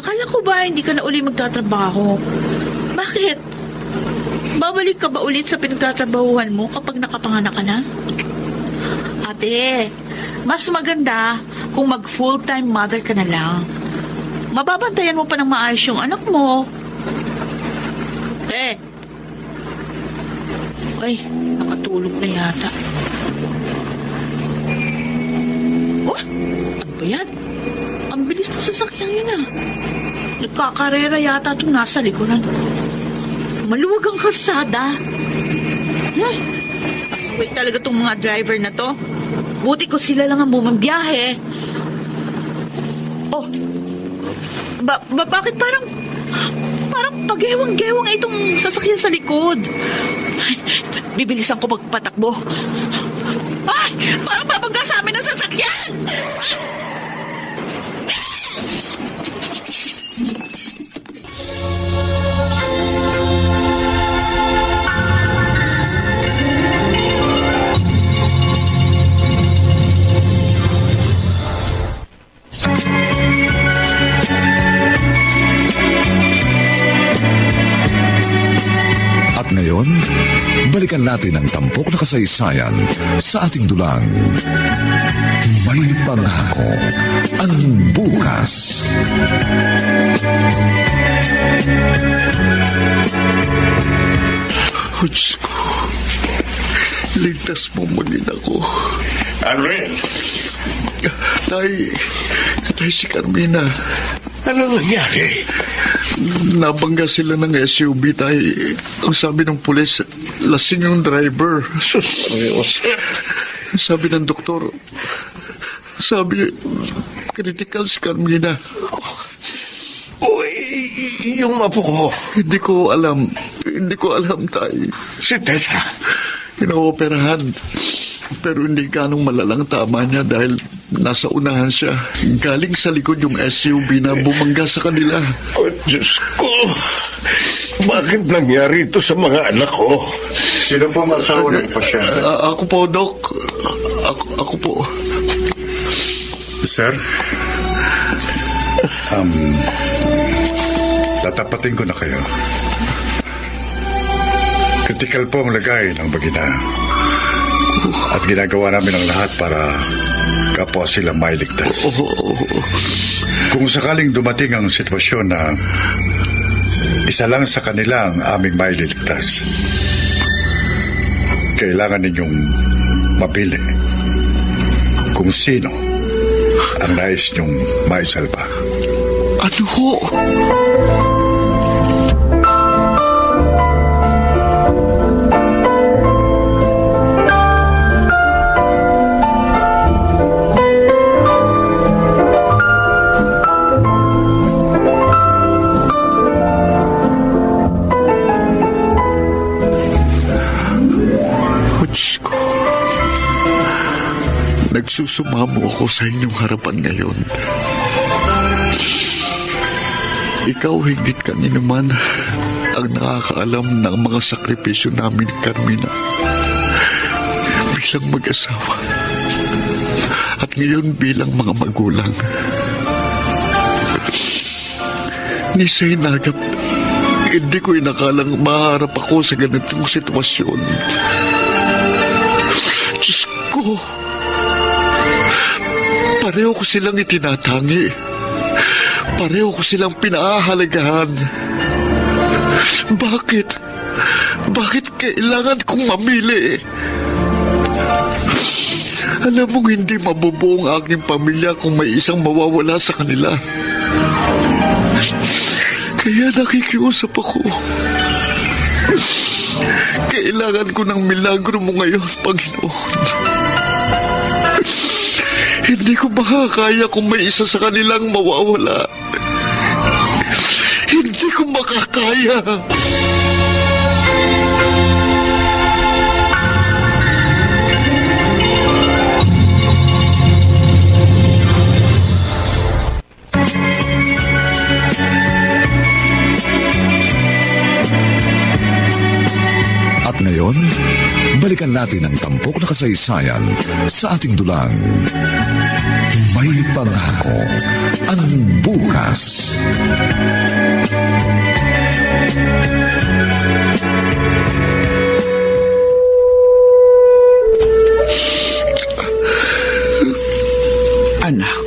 Akala ko ba hindi ka na uli magtatrabaho? Bakit? Babalik ka ba ulit sa pinagtatrabahuhan mo kapag nakapanganak ka na? Ate, mas maganda kung mag full-time mother ka na lang. Mababantayan mo pa ng maayos yung anak mo. Ay, nakatulog na yata. Oh, ano ba yan? Ang bilis ng sasakyan yun ah. Nagkakarera yata itong nasa likuran. Maluwag ang kalsada. Pasaway talaga itong mga driver na to. Buti ko sila lang ang bumambiyahe. Oh, bakit parang pagewang-gewang itong sasakyan sa likod. Ay, bibilisan ko magpatakbo. Ay, parang babangga sa amin ang sasakyan! At ngayon, balikan natin ang tampok na kasaysayan sa ating dulang. May pangako ang bukas. Oh, Diyos ko. Ligtas mo maging ako. Alfred, Tay, si Carmina. ano nangyari? Nabangga sila ng SUV, tay. Ang sabi ng pulis, lasing yung driver. Sabi ng doktor, critical si Carmina. Uy, yung apo ko. Hindi ko alam, tay. Si Tessa. Inooperahan. Pero hindi ganong malalang tama niya dahil nasa unahan siya. Galing sa likod yung SUV na bumangga sa kanila. Oh, Diyos ko. Bakit nangyari ito sa mga anak ko? Sino po masawa ng pasyente? Ako po, Doc. Ako po. Sir? Tatapatin ko na kayo. Kritikal po ang lagay ng bagina. At ginagawa namin ang lahat para kapwa sila mailigtas. Kung sakaling dumating ang sitwasyon na isa lang sa kanila ang aming maililigtas, kailangan ninyong mapili kung sino ang nais niyong maisalba. Ano ho? Nagsusumamo ako sa inyong harapan ngayon. Ikaw higit kanino man ang nakakaalam ng mga sakripisyo namin ni Carmina bilang mag-asawa at ngayon bilang mga magulang. Ni Sainagap, hindi ko inakalang maharap ako sa ganitong sitwasyon. Diyos ko, pareho ko silang itinatangi. Pareho ko silang pinaahalagahan. Bakit? Bakit kailangan kong mamili? Alam mong hindi mabubuo ang aking pamilya kung may isang mawawala sa kanila. Kaya nakikiusap ako. Kailangan ko ng milagro mo ngayon, Panginoon. Hindi ko makakaya kung may isa sa kanilang mawawala. Hindi ko makakaya. At ngayon, balikan natin ang tampok na kasaysayan sa ating dulang. May pangako ang bukas. Anak,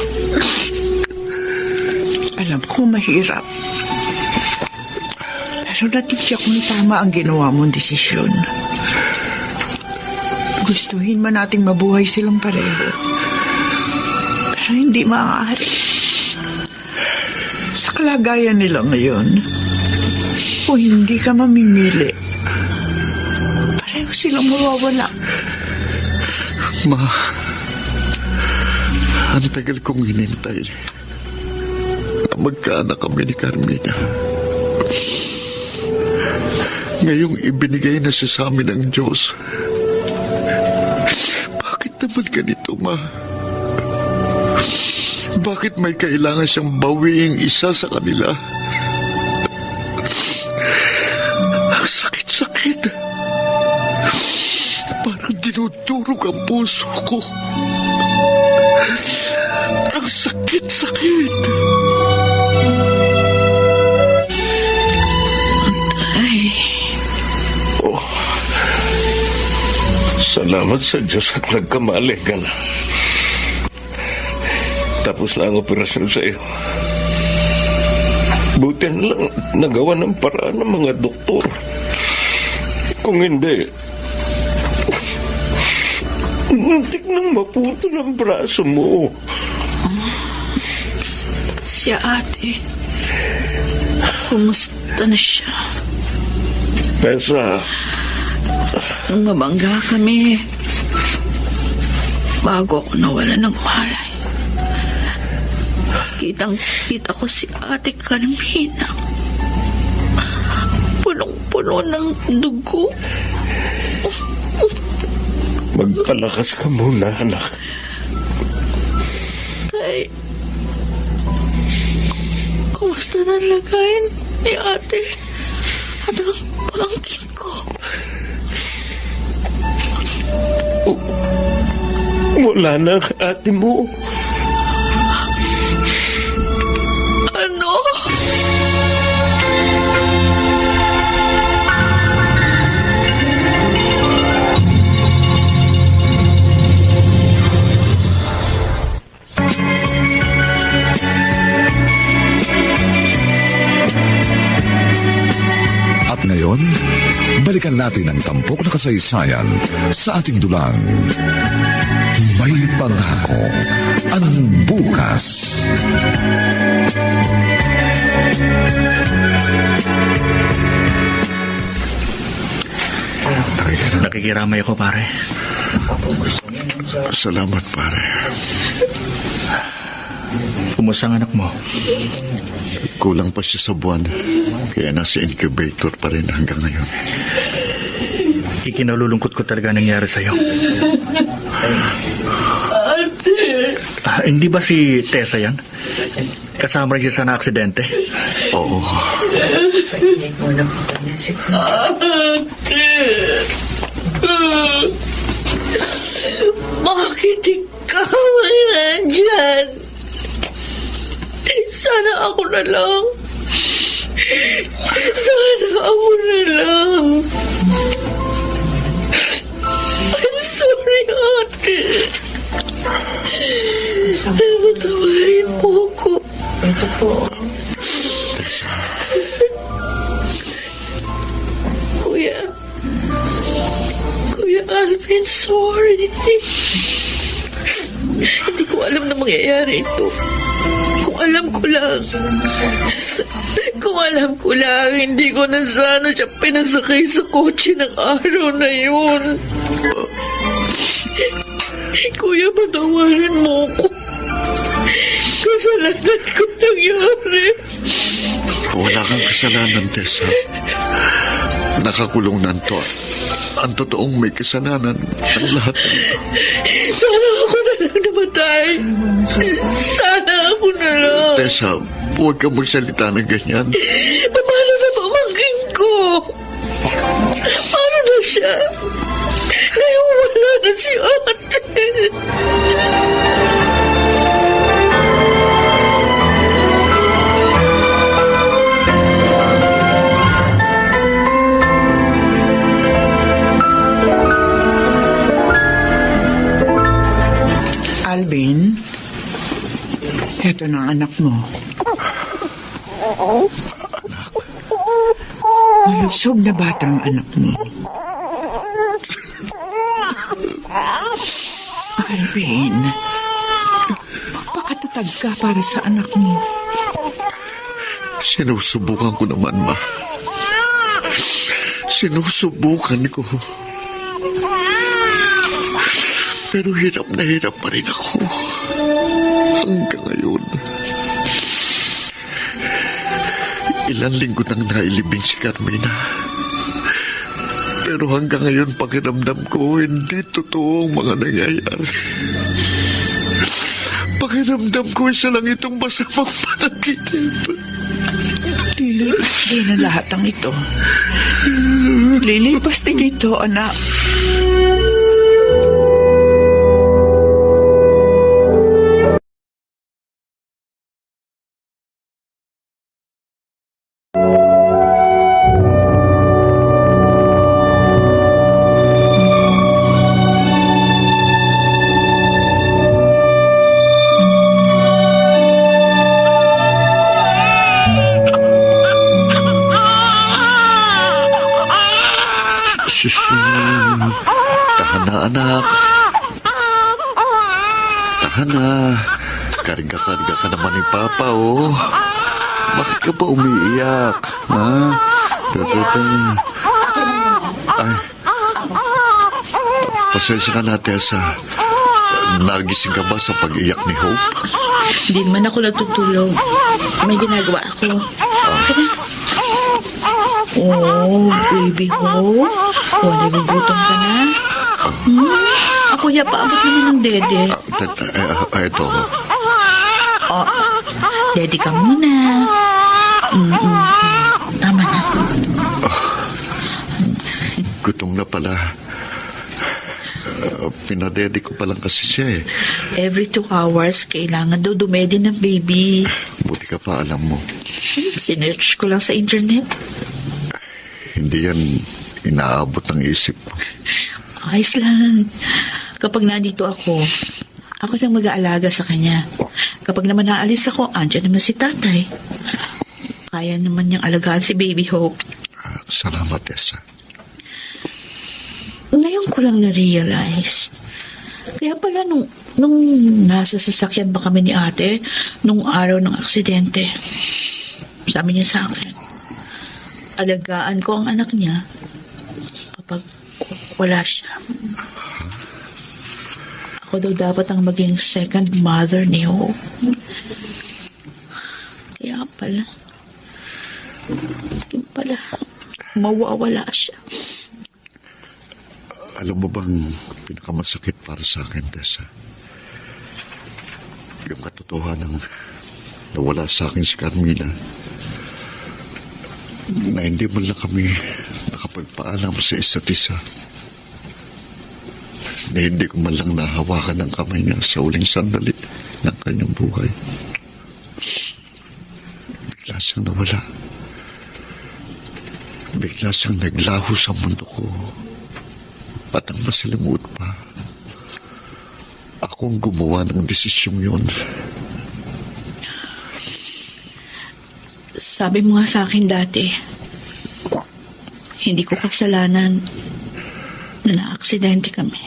alam ko mahirap. Pero natiyak kung tama ang ginawa mong desisyon. Gustuhin man nating mabuhay silang pareho. Pero hindi maaari. Sa kalagayan nila ngayon, kung hindi ka mamimili, pareho silang mawawala. Ma, ang tagal kong hinintay na magkaanak kami ni Carmina. ngayong ibinigay na siya sa amin ng Diyos. Bakit naman ganito, Ma? Bakit may kailangan siyang bawiing isa sa kanila? Ang sakit-sakit. Parang dinudurog ang puso ko. Ang sakit-sakit. Salamat sa Diyos at nagkamali ka na. Tapos na ang operasyon sa iyo. Buti na lang nagawa ng paraan ng mga doktor. Kung hindi, muntik nang maputo ng braso mo. Si ate, kumusta na siya? Tessa, Nung mabangga kami, bago ako nawala ng malay, kitang-kita ko si Ate Carmina. Punong-puno ng dugo. magpalakas ka muna, anak. Tay, kumusta na lagayin ni Ate at ang pangkin ko? Wala na ang ate mo. Ano? At ngayon, balikan natin ang tampok na kasaysayan sa ating dulang. May pangako ang bukas. Nakikiramay ako, pare. Salamat, pare. Kumusta ang anak mo? Kulang pa siya sa buwan. Kaya nasa incubator pa rin hanggang ngayon. Ikinalulungkot ko talaga nangyari sa'yo. Ate! Hindi ba si Tessa yan? Kasama rin siya sa na-aksidente? Oo. Ate! Bakit ikaw ay nandyan? Sana ako na lang. Sana ako na lang. I'm sorry, Ate. Patawarin mo ako. Ito po. Kuya Alvin, sorry. Hindi ko alam na mangyayari ito. Kung alam ko lang, hindi ko na sana siya pinasakay sa kotse ng araw na yun. Kuya, patawarin mo ko. Kasalanan ko nangyari. Wala kang kasalanan, Tessa. Nakakulong na to. Ang totoong may kasalanan ang lahat. Sana ako na lang namatay. Sana ako na lang. Tessa, huwag kang magsalita ng ganyan. Paano na pamangkin ko? Paano na siya? Ngayon wala na si Ate. Alvin, eto na ang anak mo. Malusog na batang anak mo. Alvin, magpakatatag ka para sa anak mo. Sinusubukan ko naman, Ma. Sinusubukan ko. Pero hirap pa rin ako. Hanggang ngayon. Ilang linggo nang nailibing si Carmina. Pero hanggang ngayon pakiramdam ko hindi totoo ang mga nangyayari. Pakiramdam ko isa lang itong masamang panaginip. Lilipas din ang lahat ng ito. Lilipas din ito, anak. Tahan na, anak. Tahan na. Karga-karga ka naman ni Papa, oh. Bakit ka ba umiiyak? Ha? Ay. Pasensya ka na, Tessa. Nagising ka ba sa pag-iyak ni Hope? Hindi man ako natutulog. May ginagawa ako. Okay na. Oh, baby Hope. Oh, nagugutom ka na? Ako ya, paabot naman ng dede. Ito. Oh, dede ka muna. Tama na. Gutom na pala. Pinadede ko pa lang kasi siya eh. Every 2 hours, kailangan daw dumedi ng baby. Buti ka pa, alam mo. Sinearch ko lang sa internet. Hindi yan inaabot ng isip ko. Ayos lang. Kapag nandito ako lang mag-aalaga sa kanya. Kapag naman naalis ako, andyan naman si tatay. Kaya naman niyang alagaan si Baby Hope. Salamat, Tessa. Ngayon ko lang na-realize. Kaya pala nung nasa sasakyan ba kami ni ate, nung araw ng aksidente, sabi niya sa akin, alagaan ko ang anak niya kapag wala siya. Ako daw dapat ang maging second mother ni Hope. Kaya pala, mawawala siya. Alam mo bang pinakamasakit para sa akin, Tessa? Yung katotohanan nawala sa akin si Carmina. Na hindi man lang kami nakapagpaalam sa isa't isa. Na hindi ko man lang nahawakan ang kamay niya sa uling sandali ng kanyang buhay. Bigla siyang nawala. Bigla siyang naglaho sa mundo ko. At ang masalimuot pa, akong gumawa ng desisyong yun. Sabi mo nga sa akin dati, hindi ko kasalanan na na-aksidente kami.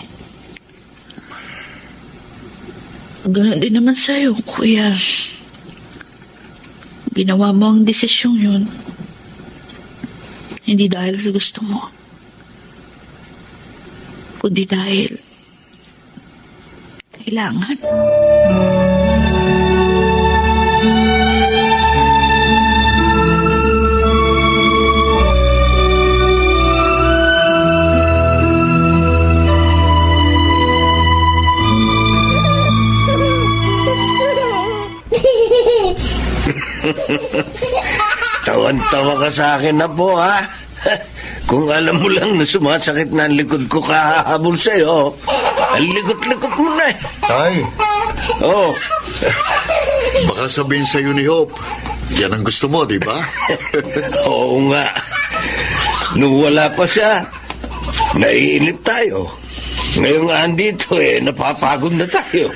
Ganon din naman sa'yo, kuya. Ginawa mo ang desisyong yun. Hindi dahil sa gusto mo, kundi dahil kailangan. Tawan-tawa ka sa akin na po, ha? Kung alam mo lang na sumasakit na ang likod ko kahahabol sa'yo, ang likot-likot mo na eh. Tay! Oh. Baka sabihin sa'yo ni Hope, yan ang gusto mo, di ba? Oo nga. Nung wala pa siya, naiinip tayo. Ngayong andito napapagod na tayo.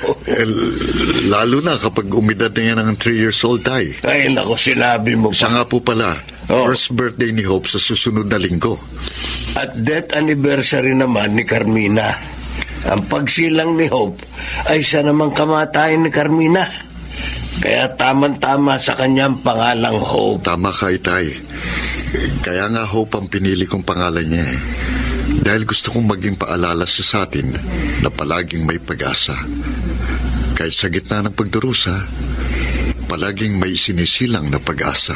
Lalo na kapag umidad na yan ng 3 years old, Tay. Ay, naku, sinabi mo pa. Siya nga po pala, first birthday ni Hope sa susunod na linggo. At death anniversary naman ni Carmina. Ang pagsilang ni Hope ay siya namang kamatayan ni Carmina. Kaya tamang-tama sa kanyang pangalang Hope. Tama ka, Tay. Kaya nga Hope ang pinili kong pangalan niya eh. Dahil gusto kong maging paalala siya sa atin na palaging may pag-asa. Kahit sa gitna ng pagdurusa, palaging may sinisilang na pag-asa.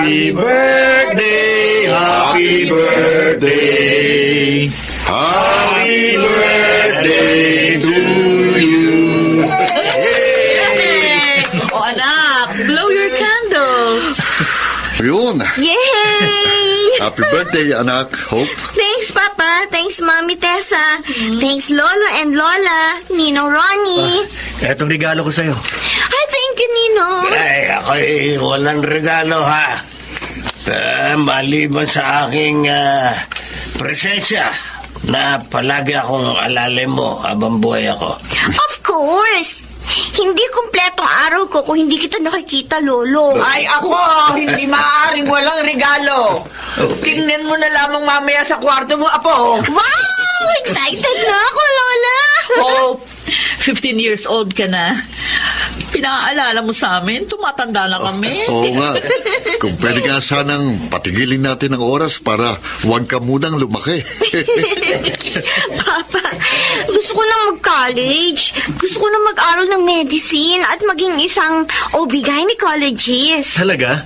Happy birthday, happy birthday, happy birthday to you. O anak, blow your candles. Ayun. Yay! Happy birthday, anak. Hope. Thanks, Papa. Thanks, Mommy Tessa. Thanks, Lolo and Lola. Ninong Ronnie. Etong regalo ko sa'yo. Ay, thank you, Ninong. Ay, ako'y walang regalo, ha? Maliban sa aking presensya na palagi akong alalay mo habang buhay ako. Of course. Hindi kumpletong araw ko kung hindi kita nakikita, Lolo. Ay, ako, hindi maaaring walang regalo. Tingnan mo na lamang mamaya sa kwarto mo, Apo. Wow! Excited na ako, Lola. Hope, 15 years old ka na. Pinaalala mo sa amin, tumatanda na kami. Oo nga. Kung pwede nga sanang patigilin natin ang oras para huwag ka munang lumaki. Papa, gusto ko na mag-college. Gusto ko na mag-aral ng medicine at maging isang OB-gynecologist. Talaga?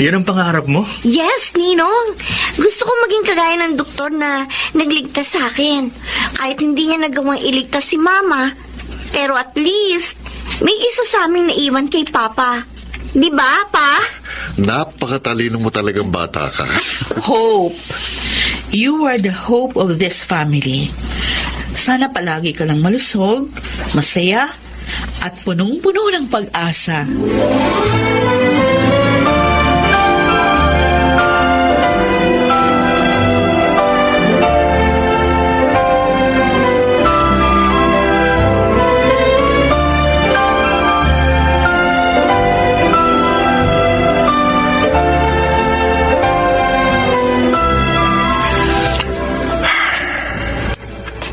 Yan ang pangarap mo? Yes, Ninong. Gusto ko maging kagaya ng doktor na nagligtas sa akin. Kahit hindi niya nagawang iligtas si Mama. Pero at least, may isa sa aming naiwan kay Papa. Di ba, Pa? Napakatalino mo talagang bata ka. Hope, you are the hope of this family. Sana palagi ka lang malusog, masaya, at punong-puno ng pag-asa.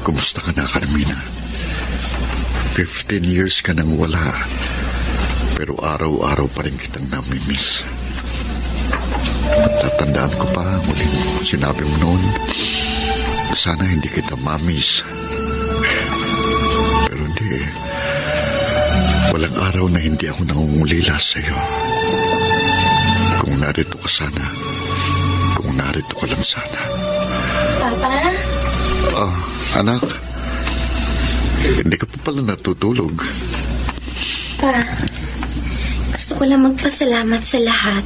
Kumusta ka na, Carmina? 15 years ka nang wala. Pero araw-araw pa rin kitang namimiss. Tatandaan ko pa, muling sinabi mo noon, sana hindi kita mamiss. Pero hindi. Walang araw na hindi ako nangungulila sa'yo. Kung narito ka sana, kung narito ka lang sana. Papa? Anak, hindi ka pa pala natutulog. Pa, gusto ko lang magpasalamat sa lahat.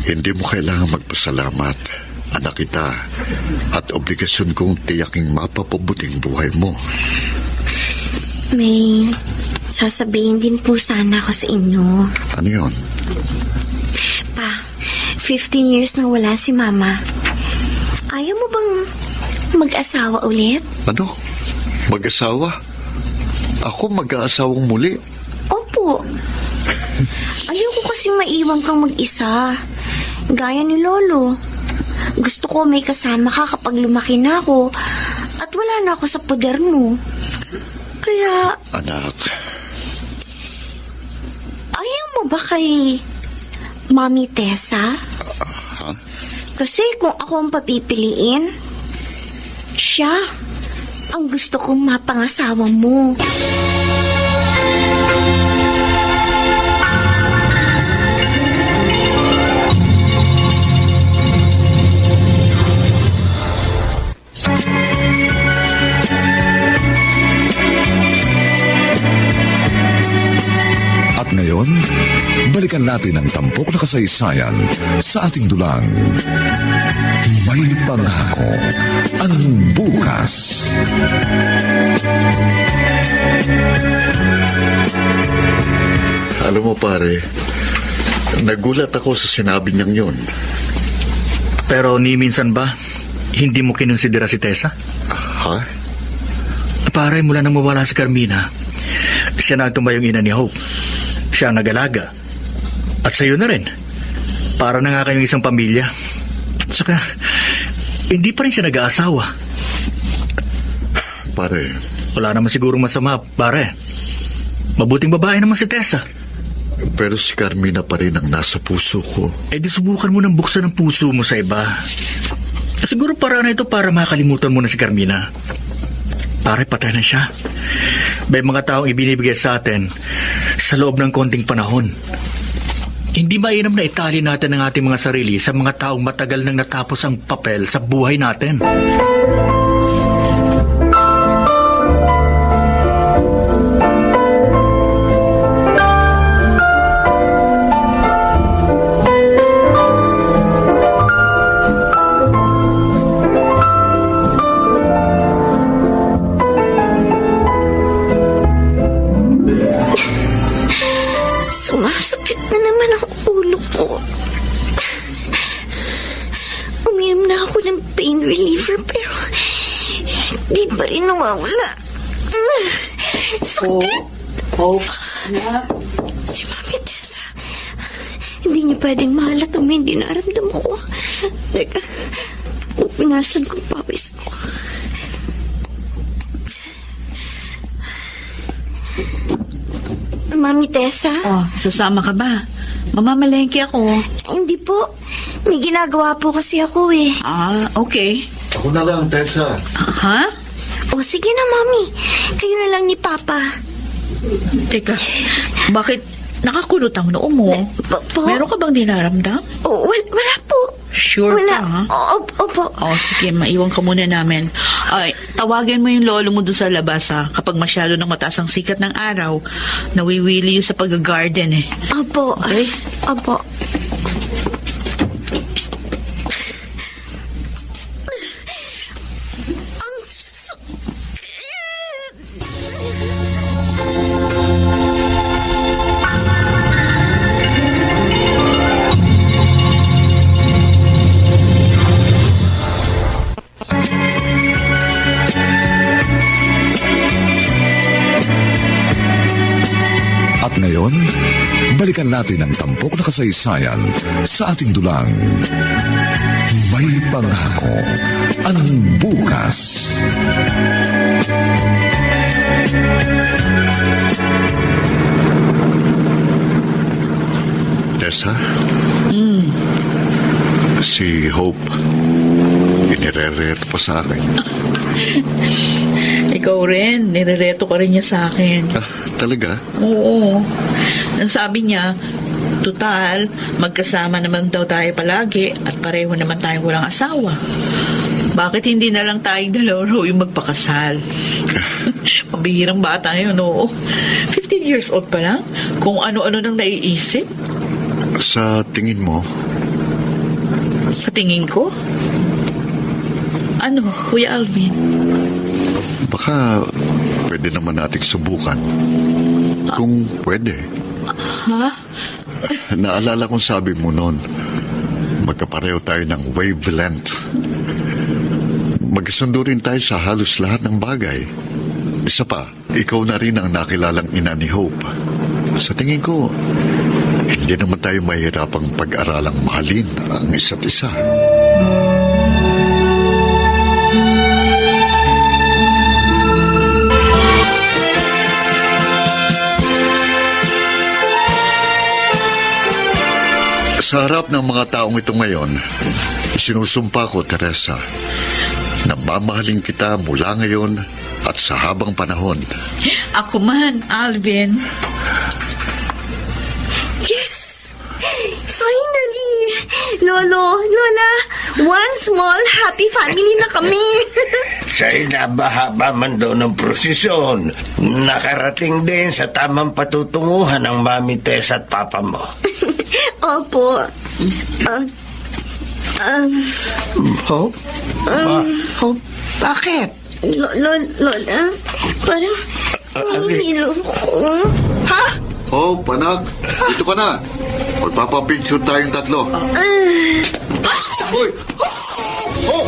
Hindi mo kailangan magpasalamat, anak kita, at obligasyon kong tiyaking mapapabuting buhay mo. May sasabihin din po sana ako sa inyo. Ano yun? Pa, 15 years na wala si Mama. Ayaw mo bang mag-asawa ulit? Ano? Mag-asawa? Ako mag-aasawang muli? Opo. Ayaw ko kasi maiwan kang mag-isa. Gaya ni Lolo. Gusto ko may kasama ka kapag lumaki na ako at wala na ako sa poder mo. Kaya... Anak. Ayaw mo ba kay Mami Tessa? Kasi kung ako ang papipiliin, siya ang gusto kong mapangasawa mo. At ngayon, balikan natin ang tampok na kasaysayan sa ating dulang. May pangako ang bukas. Alam mo pare, nagulat ako sa sinabi niyang yun. Pero ni minsan ba, hindi mo kinonsidera si Tessa? Ha? Pare, mula nang mawala si Carmina, siya na ang tumayong ina ni Hope. Siya ang nag-alaga. At sa'yo na rin. Para na nga kayong isang pamilya. Saka, hindi pa rin siya nag-aasawa. Pare. Wala naman sigurong masama, pare. Mabuting babae naman si Tessa. Pero si Carmina pa rin ang nasa puso ko. Eh di subukan mo nang buksan ang puso mo sa iba. Siguro para na ito para makalimutan mo na si Carmina. Pare, patay na siya. May mga taong ibinibigay sa atin sa loob ng konting panahon. Hindi mainam na itali natin ang ating mga sarili sa mga taong matagal nang natapos ang papel sa buhay natin. Sumasakit na naman ang ulo ko. Uminom na ako ng pain reliever pero di pa rin nawawala. Sakit! Si Mami Tessa. Hindi niya pwedeng mahalata may hindi naramdam ko. Teka, pupunasan ko pawis ko. Mami Tessa? Oh, sasama ka ba? Mamamalengke ako. Hindi po. May ginagawa po kasi ako eh. Ah, okay. Ako na lang, Tessa. Ha? O sige na, Mami. Kayo na lang ni Papa. Teka, bakit nakakulot ang noo mo? Po? Meron ka bang dinaramdam? Oh, wala po. Sure Wala. ka, ha? Opo. Oh, sige, maiwan ka muna namin. Ay, tawagin mo yung lolo mo doon sa labas, ha? Kapag masyado nang mataas ang sikat ng araw, nawiwili yun sa pag-garden, eh. Opo. Okay? Opo. Ang At ngayon, balikan natin ang tampok na kasaysayan sa ating dulang. May pangako ang bukas. Tessa? Si Hope, inirereto pa sa akin. Ikaw rin, nirereto ka rin niya sa akin. Ah, talaga? Oo. Ang sabi niya, tutal, magkasama naman daw tayo palagi at pareho naman tayong walang asawa. Bakit hindi na lang tayong dalawa raw yung magpakasal? Mabihirang bata yun, oo. 15 years old pa lang, kung ano-ano nang naiisip. Sa tingin mo, Sa tingin ko? Ano, Kuya Alvin? baka pwede naman nating subukan. Kung pwede. Ha? Naalala kong sabi mo noon, magkapareho tayo ng wavelength. Magkasundo rin tayo sa halos lahat ng bagay. Isa pa, ikaw na rin ang nakilalang ina ni Hope. Sa tingin ko, hindi naman tayo mahirapang pag-aralang mahalin ang isa't isa. Sa harap ng mga taong ito ngayon, isinusumpa ko, Teresa, na mamahalin kita mula ngayon at sa habang panahon. Ako man, Alvin. Yes! Finally! Lolo, Lola, one small happy family na kami. Sa inabahaba man daw ng prosesyon, nakarating din sa tamang patutunguhan ng Mami Tess at Papa mo. Opo. Hope? Hope? Bakit? Lola, parang nahihilo ko. Ha? Oh, panak, dito ka na. Magpapapicture tayong tatlo. Hoy! Oh!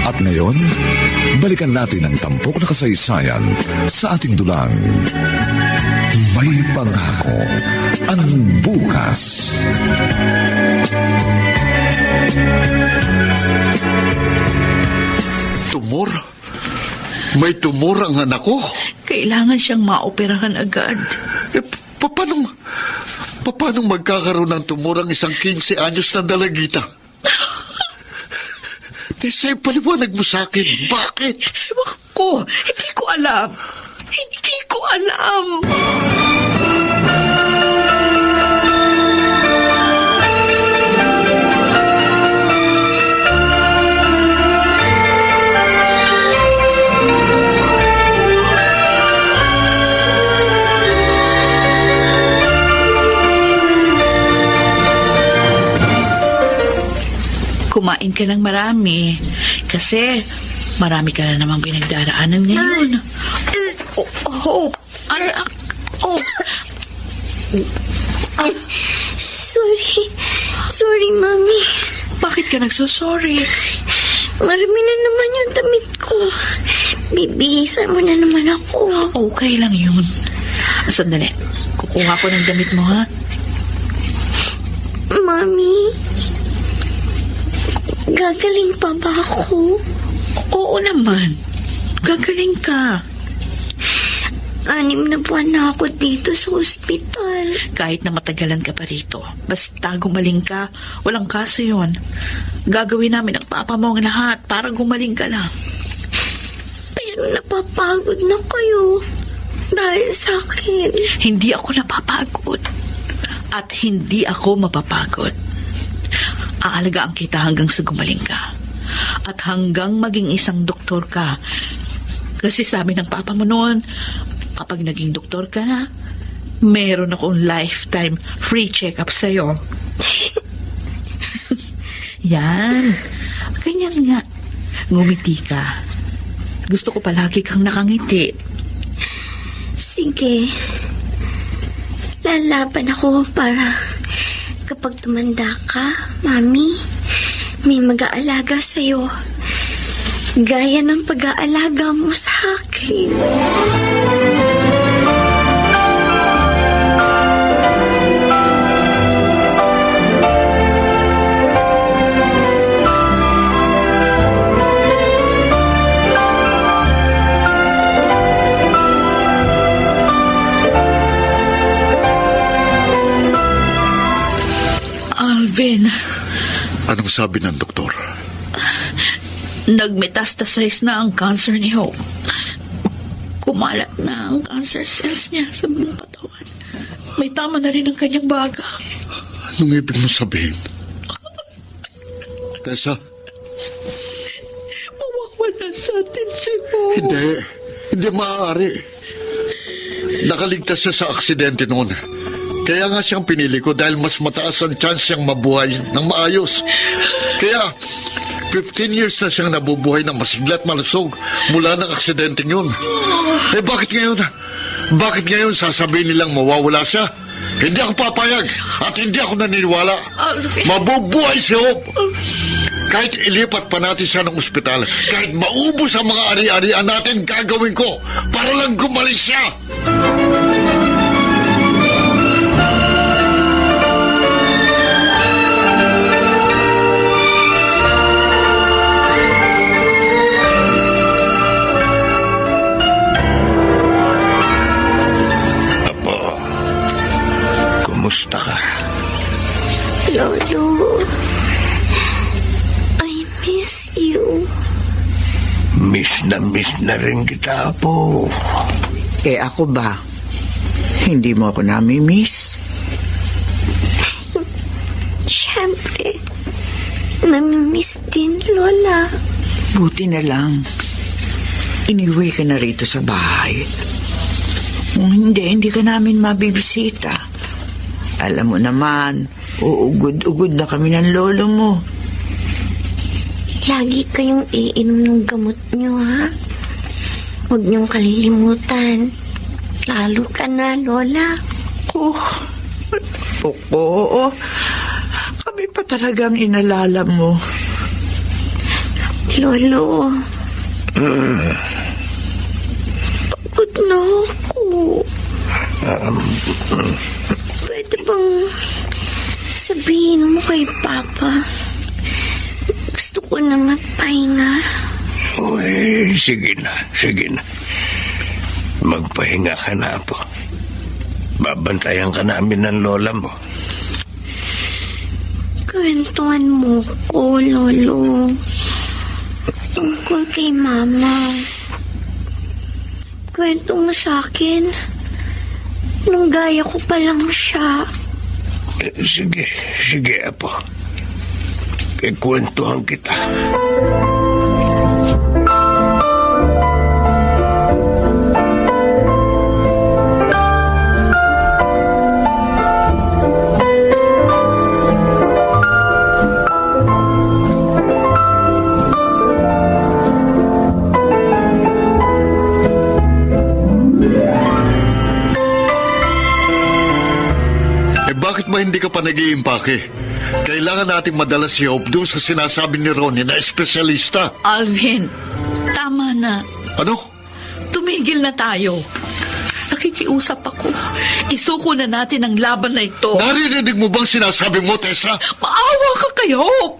At ngayon, balikan natin ang tampok na kasaysayan sa ating dulang. May pangako ang bukas. Tumor? May tumor ang anak ko? Kailangan siyang maoperahan agad. Eh, paano Paano magkakaroon ng tumurang isang 15 anyos na dalagita? Tessa, paliwanag mo sa akin. Bakit? Ewan ko. Hindi ko alam. Hindi ko alam. Kumain ka ng marami kasi marami ka na namang pinagdaraanan ngayon. Anak. Sorry, Mami. Bakit ka nagsusorry? Marami na naman yung damit ko. Bibihisan mo na naman ako. Okay lang yun. Sandali. Kukuha ko ng damit mo, ha? Mami, gagaling pa ba ako? Oo naman. Gagaling ka. 6 na buwan na ako dito sa ospital. Kahit na matagalan ka pa rito, basta gumaling ka, walang kaso yun. Gagawin namin ang papa mo ang lahat para gumaling ka lang. Pero napapagod na kayo dahil sa akin. Hindi ako napapagod. At hindi ako mapapagod. Aalagaan kita hanggang sa gumaling ka. At hanggang maging isang doktor ka. Kasi sabi ng papa mo noon, kapag naging doktor ka na, meron akong lifetime free check-up sa'yo. Yan. Ganyan nga. Ngumiti ka. Gusto ko palagi kang nakangiti. Sige. Lalaban ako para kapag tumanda ka, Mami, may mag-aalaga sa'yo. Gaya ng pag-aalaga mo sa akin. Alvin. Anong sabi ng doktor? Nagmetastasize na ang cancer ni Hope. Kumalat na ang cancer cells niya sa buong katawan. May tama na rin ang kanyang baga. Anong ibig mo sabihin? Tessa? Mawawala sa atin si Hope. Hindi maaari. Nakaligtas siya sa aksidente noon. Kaya nga siyang pinili ko dahil mas mataas ang chance siyang mabuhay ng maayos. Kaya 15 years na siyang nabubuhay ng masiglat malusog mula ng aksidente yun. Bakit ngayon? Bakit ngayon sasabihin nilang mawawala siya? Hindi ako papayag at hindi ako naniniwala. Mabubuhay si Hope. Kahit ilipat pa natin siya ng ospital, kahit maubos ang mga ari-arian natin, gagawin ko para lang gumaling siya. Kumusta ka? Lolo, I miss you. Miss na rin kita po. Ako ba? Hindi mo ako nami-miss? Siyempre, nami-miss din, Lola. Buti na lang. Iniwi ka na rito sa bahay. Kung hindi ka namin mabibisita. Alam mo naman, uugod-ugod na kami ng lolo mo. Lagi kayong iinom ng gamot nyo, ha? Huwag niyong kalilimutan. Lalo ka na, Lola. Oo. Kami pa talagang inalala mo. Lolo. Pagod na ako. Pwede bang sabihin mo kay Papa? Gusto ko na magpahinga. Uy, sige na. Magpahinga ka na po. Babantayan ka namin ng lola mo. Kwentuhan mo ko, Lolo. Tungkol kay Mama. Kwento mo sa akin. Nung gaya ko pa lang siya. Sige, Apo. Kwentuhan kita. Bakit ba hindi ka pa nag-iimpake? Kailangan natin madala si Hope doon sa sinasabi ni Ronnie na espesyalista. Alvin, tama na. Ano? Tumigil na tayo. Nakikiusap ako. Isuko na natin ang laban na ito. Narinig mo bang sinasabi mo, Tessa? Maawa ka kay Hope.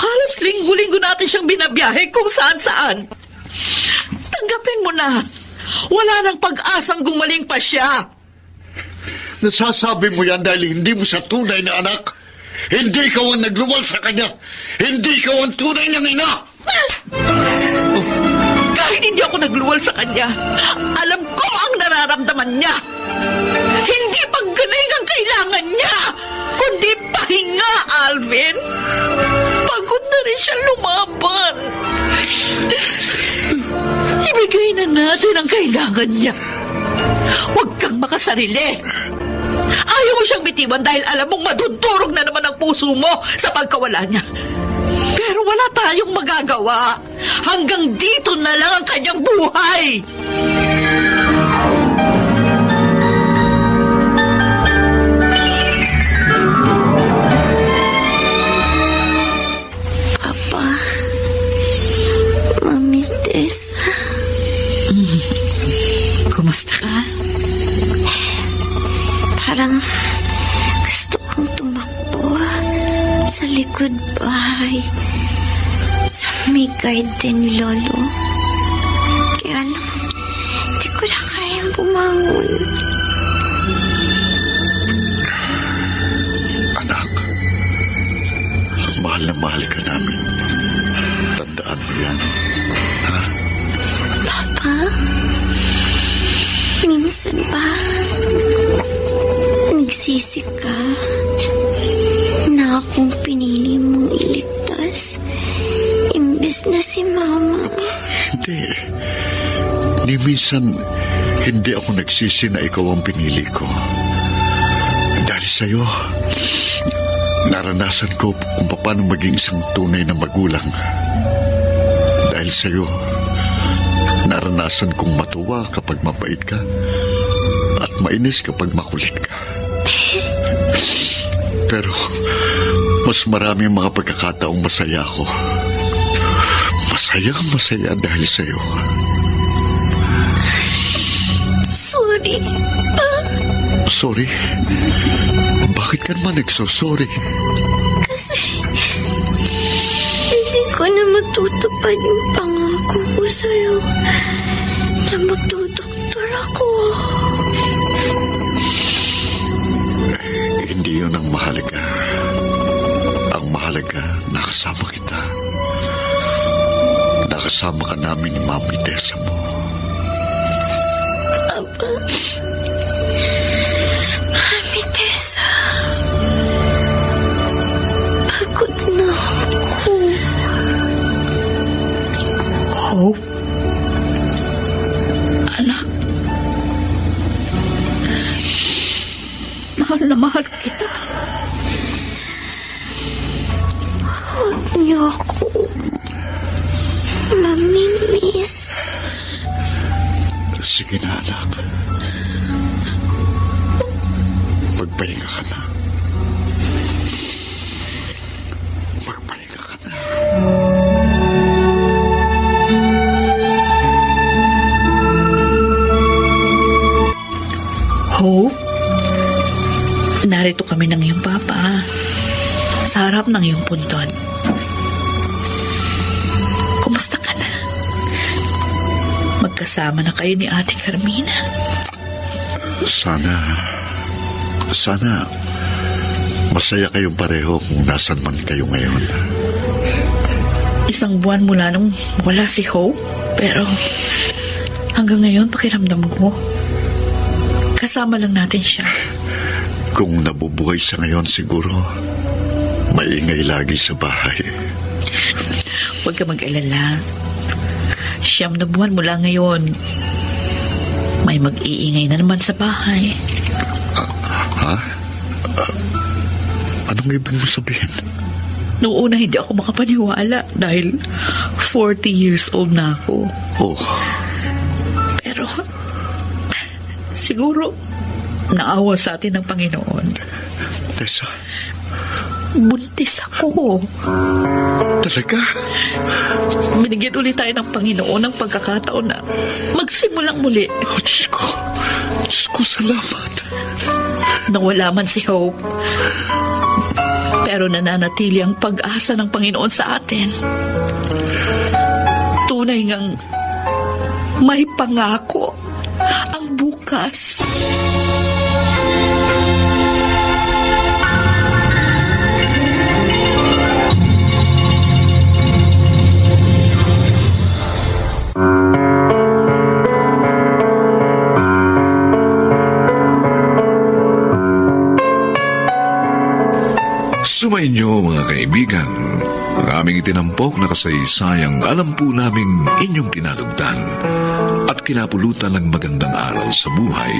Halos linggo-linggo natin siyang binabiyahe kung saan-saan. Tanggapin mo na. Wala nang pag-asang gumaling pa siya. Nasasabi mo yan dahil hindi mo siya tunay na anak. Hindi ikaw ang nagluwal sa kanya. Hindi ikaw ang tunay ng ina. Kahit hindi ako nagluwal sa kanya, alam ko ang nararamdaman niya. Hindi paggaling ang kailangan niya, kundi pahinga, Alvin. Pagod na rin siya lumaban. Ibigay na natin ang kailangan niya. Huwag kang makasarili. Ayaw mo siyang bitiwan dahil alam mong madudurog na naman ang puso mo sa pagkawala niya. Pero wala tayong magagawa. Hanggang dito na lang ang kanyang buhay. Papa, Mami Tessa. Kumusta ka? Parang gusto kong tumakbo sa likod bahay. Sa may garden ni Lolo. Kaya lang, di ko na kayang bumangon. Anak, mahal na mahal ka namin. Tandaan mo yan. Ha? Papa? Minsan ba nagsisi ka na akong pinili mong iligtas imbes na si Mama? Hindi. Ni minsan, hindi ako nagsisi na ikaw ang pinili ko. Dahil sa'yo, naranasan ko kung paano maging isang tunay na magulang. Dahil sa'yo, naranasan kong matuwa kapag mabait ka at mainis kapag makulit ka. Pero mas marami ang mga pagkakataong masaya ako. Masaya dahil sa'yo. Sorry. Sorry? Bakit ka naman nagsosorry? Kasi hindi ko na matutupad yung pangako ko sa'yo na magdodoktor ako. Hindi yun ang mahalaga. Ang mahalaga, nakasama kita. Nakasama ka namin ni Mami Tessa mo. Papa, Mami Tessa, pagod na ako. Hope? Anak? Mahal na mahal kita. Huwag niyo ako mamimiss. Sige na, anak. Magpahinga ka na. Magpahinga ka na. Hope? Narito kami ng iyong papa. Sa harap ng iyong puntod. Kumusta ka na? Magkasama na kayo ni Ate Carmina. Sana masaya kayong pareho kung nasan man kayo ngayon. 1 buwan mula nung wala si Hope, pero hanggang ngayon pakiramdam ko kasama lang natin siya. Kung nabubuhay siya ngayon, siguro maingay lagi sa bahay. Huwag ka mag-alala. 9 na buwan mula ngayon, may mag-iingay na naman sa bahay. Anong ibig mo sabihin? Noong una hindi ako makapaniwala dahil 40 years old na ako. Oh. Pero siguro naawa sa atin ng Panginoon. Tessa? Buntis ako. Talaga? Binigyan ulit tayo ng Panginoon ng pagkakataon na magsimulang muli. Oh, Diyos ko, salamat. Nawala man si Hope, pero nananatili ang pag-asa ng Panginoon sa atin. Tunay ngang may pangako ang bukas. Sumainyo mga kaibigan, ang aming itinampok na kasaysayang alam po naming inyong kinalugdan at kinapulutan ng magandang aral sa buhay